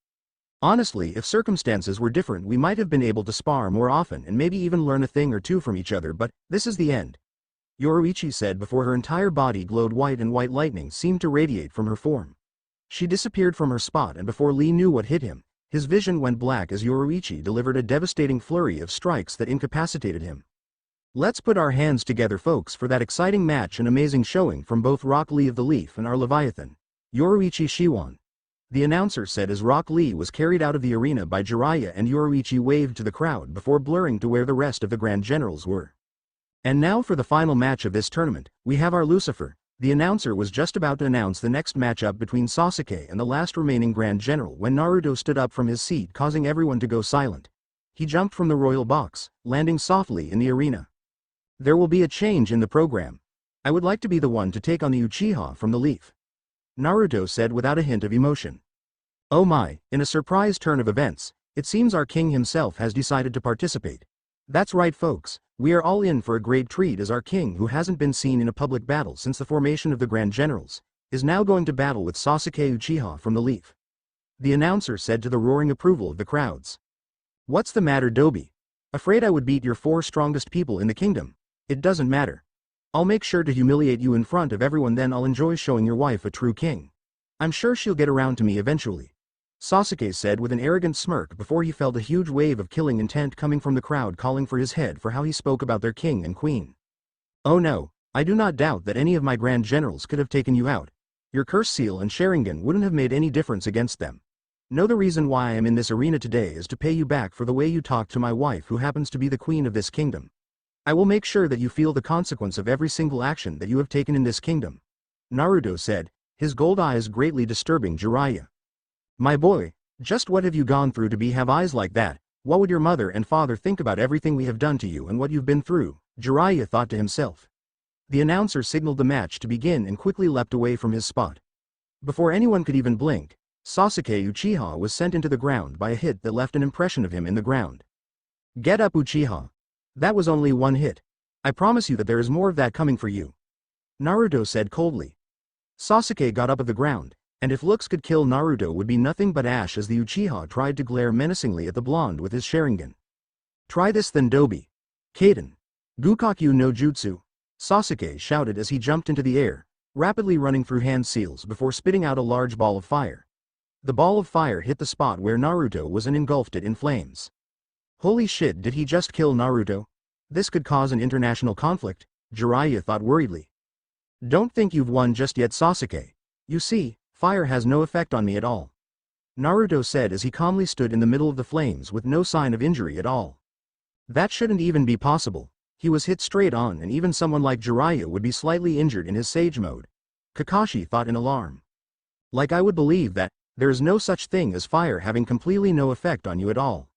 Honestly, if circumstances were different we might have been able to spar more often and maybe even learn a thing or two from each other, but this is the end," Yoruichi said before her entire body glowed white and white lightning seemed to radiate from her form. She disappeared from her spot and before Lee knew what hit him, his vision went black as Yoruichi delivered a devastating flurry of strikes that incapacitated him. "Let's put our hands together folks for that exciting match and amazing showing from both Rock Lee of the Leaf and our Leviathan, Yoruichi Shiwan," the announcer said as Rock Lee was carried out of the arena by Jiraiya and Yoruichi waved to the crowd before blurring to where the rest of the Grand Generals were. "And now for the final match of this tournament, we have our Lucifer." The announcer was just about to announce the next matchup between Sasuke and the last remaining Grand General when Naruto stood up from his seat causing everyone to go silent. He jumped from the royal box, landing softly in the arena. "There will be a change in the program. I would like to be the one to take on the Uchiha from the Leaf," Naruto said without a hint of emotion. "Oh my, in a surprise turn of events, it seems our king himself has decided to participate. That's right folks, we are all in for a great treat as our king who hasn't been seen in a public battle since the formation of the Grand Generals, is now going to battle with Sasuke Uchiha from the Leaf," the announcer said to the roaring approval of the crowds. "What's the matter Dobi? Afraid I would beat your 4 strongest people in the kingdom? It doesn't matter. I'll make sure to humiliate you in front of everyone then I'll enjoy showing your wife a true king. I'm sure she'll get around to me eventually," Sasuke said with an arrogant smirk before he felt a huge wave of killing intent coming from the crowd calling for his head for how he spoke about their king and queen. "Oh no, I do not doubt that any of my Grand Generals could have taken you out. Your curse seal and Sharingan wouldn't have made any difference against them. No, the reason why I am in this arena today is to pay you back for the way you talked to my wife who happens to be the queen of this kingdom. I will make sure that you feel the consequence of every single action that you have taken in this kingdom," Naruto said, his gold eyes greatly disturbing Jiraiya. "My boy, just what have you gone through to have eyes like that? What would your mother and father think about everything we have done to you and what you've been through?" Jiraiya thought to himself. The announcer signaled the match to begin and quickly leapt away from his spot. Before anyone could even blink, Sasuke Uchiha was sent into the ground by a hit that left an impression of him in the ground. "Get up Uchiha. That was only one hit. I promise you that there is more of that coming for you," Naruto said coldly. Sasuke got up of the ground, and if looks could kill Naruto would be nothing but ash as the Uchiha tried to glare menacingly at the blonde with his Sharingan. "Try this then Dobi. Kaden. Gukakyu no Jutsu," Sasuke shouted as he jumped into the air, rapidly running through hand seals before spitting out a large ball of fire. The ball of fire hit the spot where Naruto was and engulfed it in flames. Holy shit, did he just kill Naruto? This could cause an international conflict, Jiraiya thought worriedly. "Don't think you've won just yet Sasuke. You see, fire has no effect on me at all," Naruto said as he calmly stood in the middle of the flames with no sign of injury at all. That shouldn't even be possible. He was hit straight on and even someone like Jiraiya would be slightly injured in his sage mode, Kakashi thought in alarm. "Like I would believe that, there is no such thing as fire having completely no effect on you at all.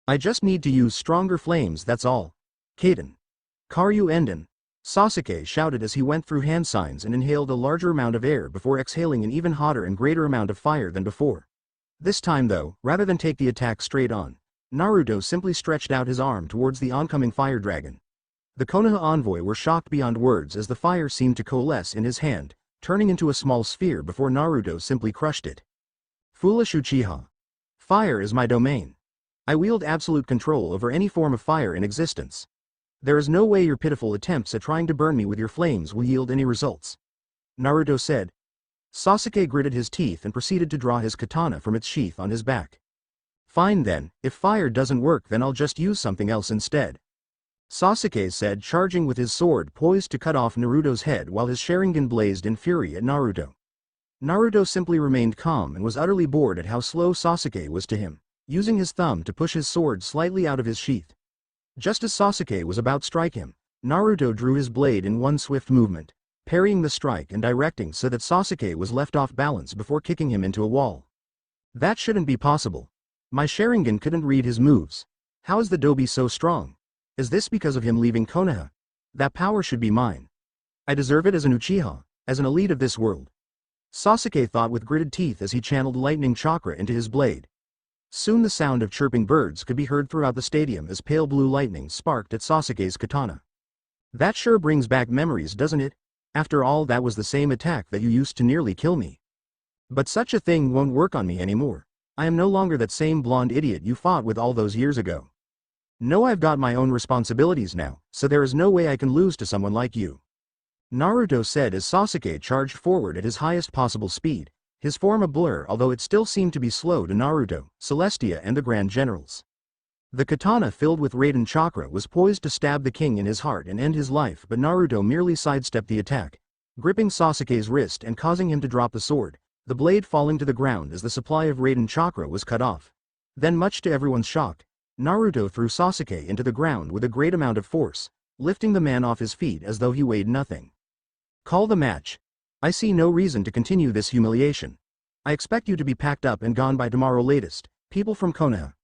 I just need to use stronger flames, that's all. Kaden. Karyu Enden." Sasuke shouted as he went through hand signs and inhaled a larger amount of air before exhaling an even hotter and greater amount of fire than before. This time though, rather than take the attack straight on, Naruto simply stretched out his arm towards the oncoming fire dragon. The Konoha envoy were shocked beyond words as the fire seemed to coalesce in his hand, turning into a small sphere before Naruto simply crushed it. Foolish Uchiha. Fire is my domain. I wield absolute control over any form of fire in existence. There is no way your pitiful attempts at trying to burn me with your flames will yield any results. Naruto said. Sasuke gritted his teeth and proceeded to draw his katana from its sheath on his back. Fine then, if fire doesn't work then I'll just use something else instead. Sasuke said, charging with his sword poised to cut off Naruto's head while his Sharingan blazed in fury at Naruto. Naruto simply remained calm and was utterly bored at how slow Sasuke was to him, using his thumb to push his sword slightly out of his sheath. Just as Sasuke was about to strike him, Naruto drew his blade in one swift movement, parrying the strike and directing so that Sasuke was left off balance before kicking him into a wall. That shouldn't be possible. My Sharingan couldn't read his moves. How is the Dobi so strong? Is this because of him leaving Konoha? That power should be mine. I deserve it as an Uchiha, as an elite of this world. Sasuke thought with gritted teeth as he channeled lightning chakra into his blade. Soon the sound of chirping birds could be heard throughout the stadium as pale blue lightning sparked at Sasuke's katana. That sure brings back memories, doesn't it? After all, that was the same attack that you used to nearly kill me. But such a thing won't work on me anymore. I am no longer that same blonde idiot you fought with all those years ago. No, I've got my own responsibilities now, so there is no way I can lose to someone like you. Naruto said as Sasuke charged forward at his highest possible speed, his form a blur although it still seemed to be slow to Naruto, Celestia and the Grand Generals. The katana filled with Raiden chakra was poised to stab the king in his heart and end his life, but Naruto merely sidestepped the attack, gripping Sasuke's wrist and causing him to drop the sword, the blade falling to the ground as the supply of Raiden chakra was cut off. Then, much to everyone's shock, Naruto threw Sasuke into the ground with a great amount of force, lifting the man off his feet as though he weighed nothing. Call the match. I see no reason to continue this humiliation. I expect you to be packed up and gone by tomorrow latest, people from Konoha.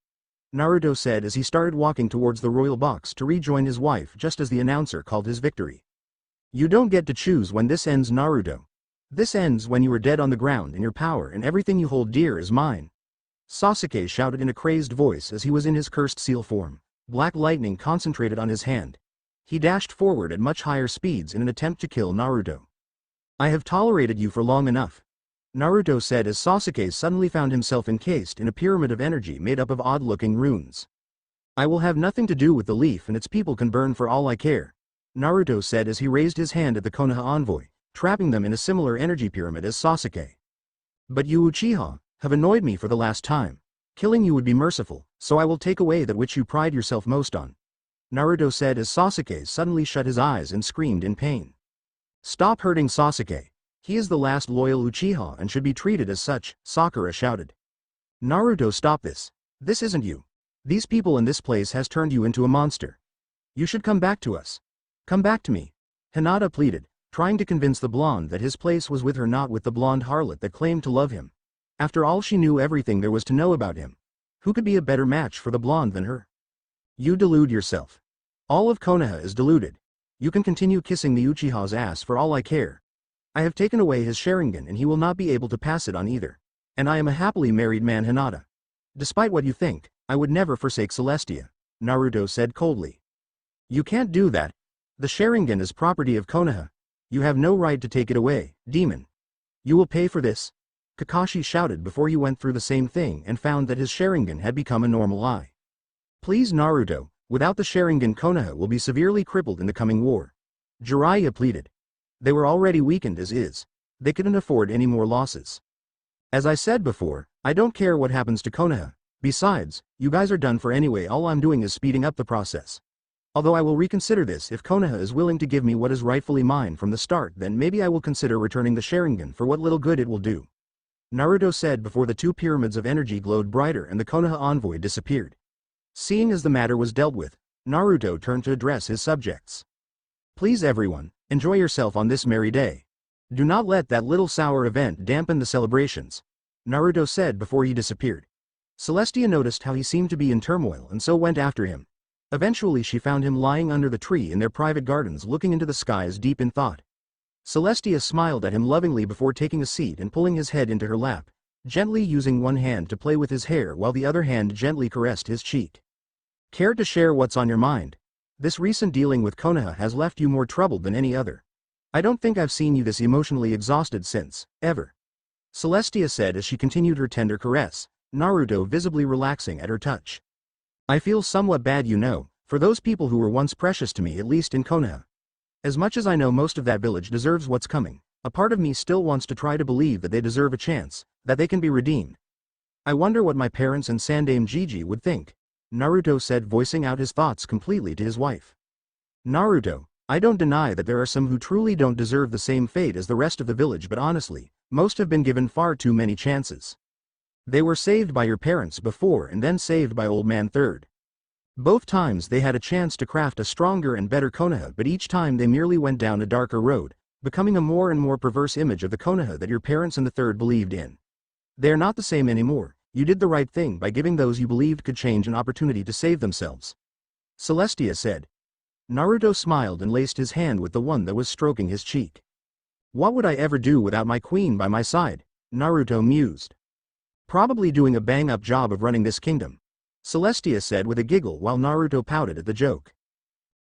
Naruto said as he started walking towards the royal box to rejoin his wife just as the announcer called his victory. You don't get to choose when this ends, Naruto. This ends when you are dead on the ground and your power and everything you hold dear is mine. Sasuke shouted in a crazed voice as he was in his cursed seal form, black lightning concentrated on his hand. He dashed forward at much higher speeds in an attempt to kill Naruto. I have tolerated you for long enough. Naruto said as Sasuke suddenly found himself encased in a pyramid of energy made up of odd-looking runes. I will have nothing to do with the leaf and its people can burn for all I care, Naruto said as he raised his hand at the Konoha envoy, trapping them in a similar energy pyramid as Sasuke. But you Uchiha have annoyed me for the last time. Killing you would be merciful, so I will take away that which you pride yourself most on, Naruto said as Sasuke suddenly shut his eyes and screamed in pain. Stop hurting Sasuke. He is the last loyal Uchiha and should be treated as such, Sakura shouted. Naruto, stop this. This isn't you. These people in this place has turned you into a monster. You should come back to us. Come back to me. Hinata pleaded, trying to convince the blonde that his place was with her, not with the blonde harlot that claimed to love him. After all, she knew everything there was to know about him. Who could be a better match for the blonde than her? You delude yourself. All of Konoha is deluded. You can continue kissing the Uchiha's ass for all I care. I have taken away his Sharingan and he will not be able to pass it on either. And I am a happily married man, Hinata. Despite what you think, I would never forsake Celestia, Naruto said coldly. You can't do that. The Sharingan is property of Konoha. You have no right to take it away, demon. You will pay for this, Kakashi shouted before he went through the same thing and found that his Sharingan had become a normal eye. Please, Naruto, without the Sharingan Konoha will be severely crippled in the coming war, Jiraiya pleaded. They were already weakened as is. They couldn't afford any more losses. As I said before, I don't care what happens to Konoha. Besides, you guys are done for anyway. All I'm doing is speeding up the process. Although I will reconsider this if Konoha is willing to give me what is rightfully mine from the start, then maybe I will consider returning the Sharingan for what little good it will do, Naruto said before the two pyramids of energy glowed brighter and the Konoha envoy disappeared. Seeing as the matter was dealt with, Naruto turned to address his subjects. Please everyone, enjoy yourself on this merry day. Do not let that little sour event dampen the celebrations, Naruto said before he disappeared. Celestia noticed how he seemed to be in turmoil and so went after him. Eventually she found him lying under the tree in their private gardens looking into the skies deep in thought. Celestia smiled at him lovingly before taking a seat and pulling his head into her lap, gently using one hand to play with his hair while the other hand gently caressed his cheek. Care to share what's on your mind? This recent dealing with Konoha has left you more troubled than any other. I don't think I've seen you this emotionally exhausted since, ever. Celestia said as she continued her tender caress, Naruto visibly relaxing at her touch. I feel somewhat bad, you know, for those people who were once precious to me, at least in Konoha. As much as I know most of that village deserves what's coming, a part of me still wants to try to believe that they deserve a chance, that they can be redeemed. I wonder what my parents and Sandame Gigi would think, Naruto said, voicing out his thoughts completely to his wife. Naruto, I don't deny that there are some who truly don't deserve the same fate as the rest of the village, but honestly, most have been given far too many chances. They were saved by your parents before and then saved by Old Man Third. Both times they had a chance to craft a stronger and better Konoha, but each time they merely went down a darker road, becoming a more and more perverse image of the Konoha that your parents and the Third believed in. They are not the same anymore. You did the right thing by giving those you believed could change an opportunity to save themselves. Celestia said. Naruto smiled and laced his hand with the one that was stroking his cheek. What would I ever do without my queen by my side? Naruto mused. Probably doing a bang-up job of running this kingdom, Celestia said with a giggle while Naruto pouted at the joke.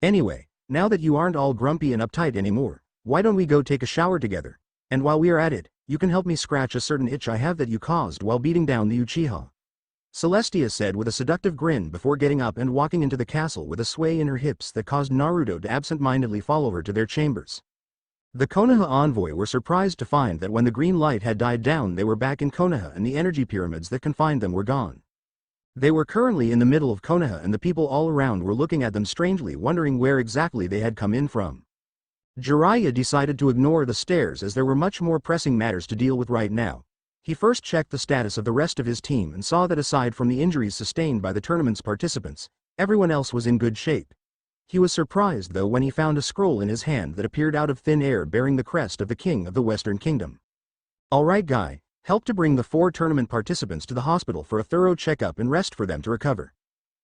Anyway, now that you aren't all grumpy and uptight anymore, why don't we go take a shower together? And while we are at it, you can help me scratch a certain itch I have that you caused while beating down the Uchiha. Celestia said with a seductive grin before getting up and walking into the castle with a sway in her hips that caused Naruto to absent-mindedly follow her to their chambers. The Konoha envoy were surprised to find that when the green light had died down they were back in Konoha and the energy pyramids that confined them were gone. They were currently in the middle of Konoha and the people all around were looking at them strangely, wondering where exactly they had come in from. Jiraiya decided to ignore the stares as there were much more pressing matters to deal with right now. He first checked the status of the rest of his team and saw that aside from the injuries sustained by the tournament's participants, everyone else was in good shape. He was surprised though when he found a scroll in his hand that appeared out of thin air bearing the crest of the king of the Western Kingdom. Alright guy, help to bring the 4 tournament participants to the hospital for a thorough checkup and rest for them to recover.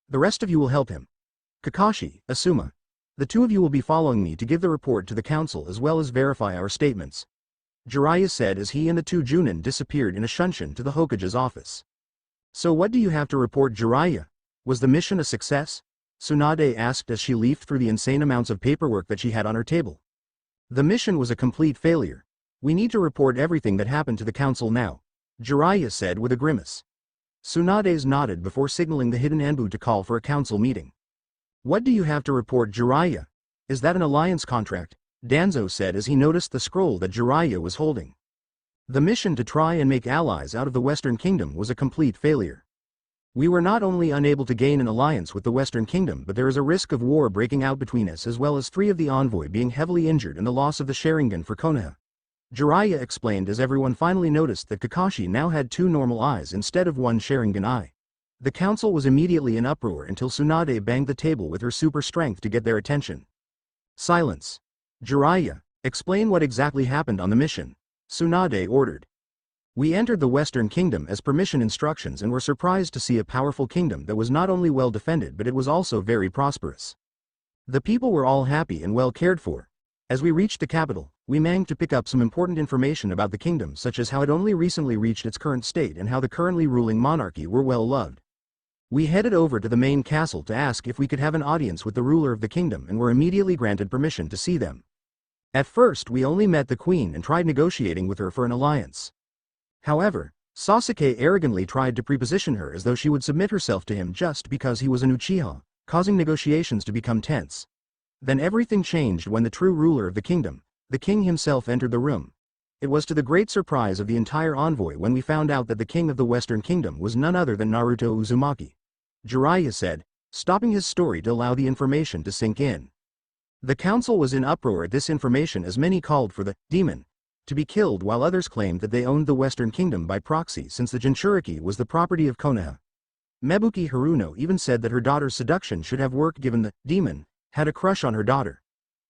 The rest of you will help him. Kakashi, Asuma. The 2 of you will be following me to give the report to the council as well as verify our statements. Jiraiya said as he and the 2 Junin disappeared in a shunshin to the Hokage's office. So what do you have to report, Jiraiya? Was the mission a success? Tsunade asked as she leafed through the insane amounts of paperwork that she had on her table. The mission was a complete failure. We need to report everything that happened to the council now, Jiraiya said with a grimace. Tsunade nodded before signaling the hidden Enbu to call for a council meeting. What do you have to report, Jiraiya? Is that an alliance contract? Danzo said as he noticed the scroll that Jiraiya was holding. The mission to try and make allies out of the Western Kingdom was a complete failure. We were not only unable to gain an alliance with the Western Kingdom, but there is a risk of war breaking out between us as well as 3 of the envoy being heavily injured and the loss of the Sharingan for Konoha. Jiraiya explained as everyone finally noticed that Kakashi now had 2 normal eyes instead of 1 Sharingan eye. The council was immediately in uproar until Tsunade banged the table with her super strength to get their attention. Silence. Jiraiya, explain what exactly happened on the mission, Tsunade ordered. We entered the Western Kingdom as per mission instructions and were surprised to see a powerful kingdom that was not only well defended but it was also very prosperous. The people were all happy and well cared for. As we reached the capital, we managed to pick up some important information about the kingdom, such as how it only recently reached its current state and how the currently ruling monarchy were well loved. We headed over to the main castle to ask if we could have an audience with the ruler of the kingdom and were immediately granted permission to see them. At first we only met the queen and tried negotiating with her for an alliance. However, Sasuke arrogantly tried to preposition her as though she would submit herself to him just because he was an Uchiha, causing negotiations to become tense. Then everything changed when the true ruler of the kingdom, the king himself, entered the room. It was to the great surprise of the entire envoy when we found out that the king of the Western Kingdom was none other than Naruto Uzumaki. Jiraiya said, stopping his story to allow the information to sink in. The council was in uproar at this information as many called for the demon to be killed while others claimed that they owned the Western Kingdom by proxy since the Jinchuriki was the property of Konoha. Mebuki Haruno even said that her daughter's seduction should have worked given the demon had a crush on her daughter.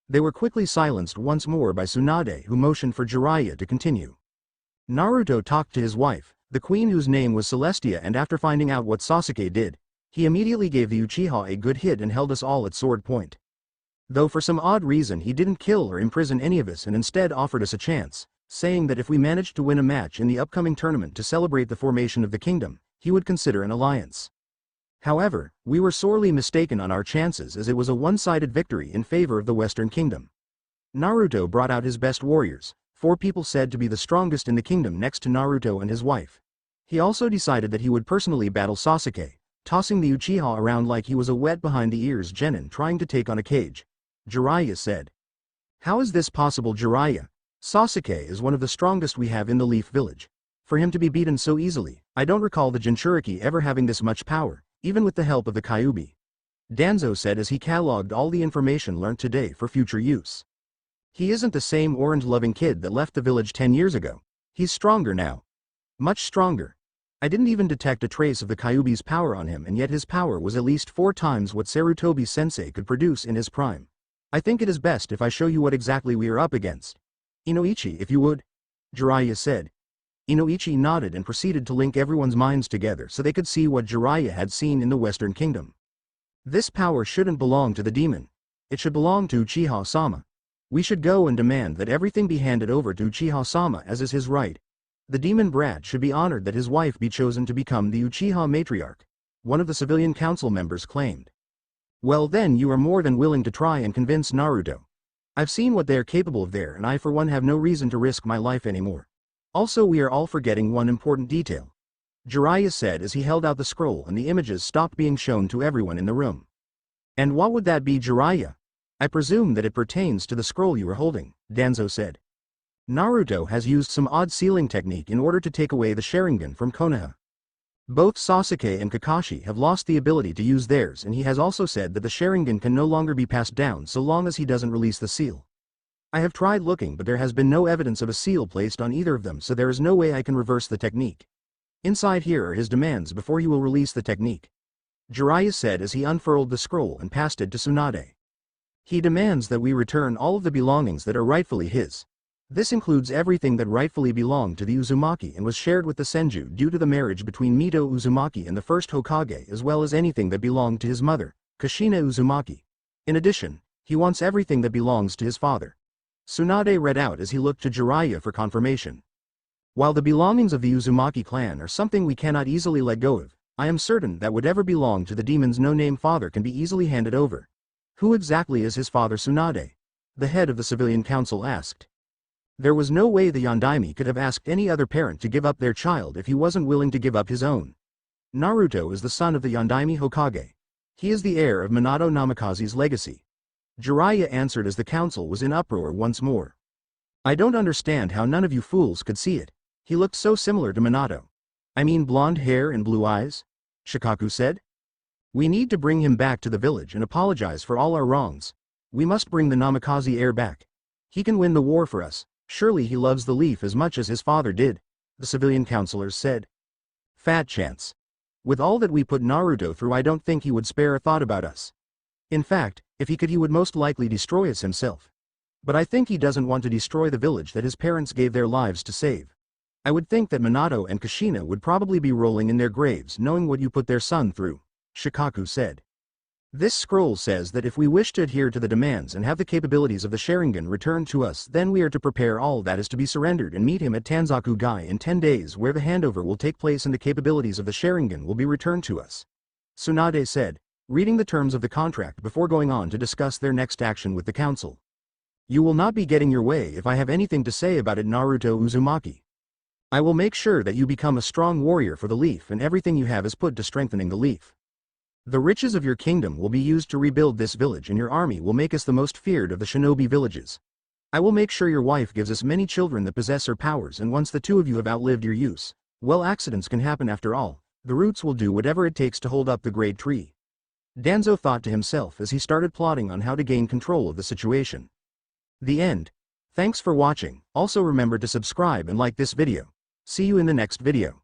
They were quickly silenced once more by Tsunade, who motioned for Jiraiya to continue. Naruto talked to his wife, the queen whose name was Celestia, and after finding out what Sasuke did, He immediately gave the Uchiha a good hit and held us all at sword point. Though for some odd reason he didn't kill or imprison any of us and instead offered us a chance, saying that if we managed to win a match in the upcoming tournament to celebrate the formation of the kingdom, he would consider an alliance. However, we were sorely mistaken on our chances as it was a one-sided victory in favor of the Western Kingdom. Naruto brought out his best warriors, 4 people said to be the strongest in the kingdom next to Naruto and his wife. He also decided that he would personally battle Sasuke, tossing the Uchiha around like he was a wet behind the ears genin trying to take on a cage. Jiraiya said. How is this possible, Jiraiya? Sasuke is one of the strongest we have in the Leaf Village. For him to be beaten so easily, I don't recall the Jinchuriki ever having this much power, even with the help of the Kyuubi. Danzo said as he cataloged all the information learnt today for future use. He isn't the same orange-loving kid that left the village 10 years ago. He's stronger now. Much stronger. I didn't even detect a trace of the Kyuubi's power on him, and yet his power was at least 4 times what Sarutobi-sensei could produce in his prime. I think it is best if I show you what exactly we are up against. Inoichi, if you would. Jiraiya said. Inoichi nodded and proceeded to link everyone's minds together so they could see what Jiraiya had seen in the Western Kingdom. This power shouldn't belong to the demon. It should belong to Uchiha-sama. We should go and demand that everything be handed over to Uchiha-sama as is his right. The demon brat should be honored that his wife be chosen to become the Uchiha matriarch, one of the civilian council members claimed. Well then you are more than willing to try and convince Naruto. I've seen what they are capable of there and I for one have no reason to risk my life anymore. Also we are all forgetting one important detail. Jiraiya said as he held out the scroll and the images stopped being shown to everyone in the room. And what would that be, Jiraiya? I presume that it pertains to the scroll you are holding, Danzo said. Naruto has used some odd sealing technique in order to take away the Sharingan from Konoha. Both Sasuke and Kakashi have lost the ability to use theirs, and he has also said that the Sharingan can no longer be passed down so long as he doesn't release the seal. I have tried looking but there has been no evidence of a seal placed on either of them, so there is no way I can reverse the technique. Inside here are his demands before he will release the technique. Jiraiya said as he unfurled the scroll and passed it to Tsunade. He demands that we return all of the belongings that are rightfully his. This includes everything that rightfully belonged to the Uzumaki and was shared with the Senju due to the marriage between Mito Uzumaki and the first Hokage, as well as anything that belonged to his mother, Kushina Uzumaki. In addition, he wants everything that belongs to his father. Tsunade read out as he looked to Jiraiya for confirmation. While the belongings of the Uzumaki clan are something we cannot easily let go of, I am certain that whatever belonged to the demon's no-name father can be easily handed over. Who exactly is his father, Tsunade? The head of the civilian council asked. There was no way the Yondaime could have asked any other parent to give up their child if he wasn't willing to give up his own. Naruto is the son of the Yondaime Hokage. He is the heir of Minato Namikaze's legacy. Jiraiya answered as the council was in uproar once more. I don't understand how none of you fools could see it. He looked so similar to Minato. I mean blonde hair and blue eyes? Shikaku said. We need to bring him back to the village and apologize for all our wrongs. We must bring the Namikaze heir back. He can win the war for us. Surely he loves the leaf as much as his father did, the civilian councilors said. Fat chance. With all that we put Naruto through, I don't think he would spare a thought about us. In fact, if he could he would most likely destroy us himself. But I think he doesn't want to destroy the village that his parents gave their lives to save. I would think that Minato and Kushina would probably be rolling in their graves knowing what you put their son through, Shikaku said. This scroll says that if we wish to adhere to the demands and have the capabilities of the Sharingan returned to us, then we are to prepare all that is to be surrendered and meet him at Tanzaku-gai in 10 days, where the handover will take place and the capabilities of the Sharingan will be returned to us. Tsunade said, reading the terms of the contract before going on to discuss their next action with the council. You will not be getting your way if I have anything to say about it, Naruto Uzumaki. I will make sure that you become a strong warrior for the leaf and everything you have is put to strengthening the leaf. The riches of your kingdom will be used to rebuild this village and your army will make us the most feared of the shinobi villages. I will make sure your wife gives us many children that possess her powers, and once the 2 of you have outlived your use, well, accidents can happen after all, the roots will do whatever it takes to hold up the great tree. Danzo thought to himself as he started plotting on how to gain control of the situation. The end. Thanks for watching. Also remember to subscribe and like this video. See you in the next video.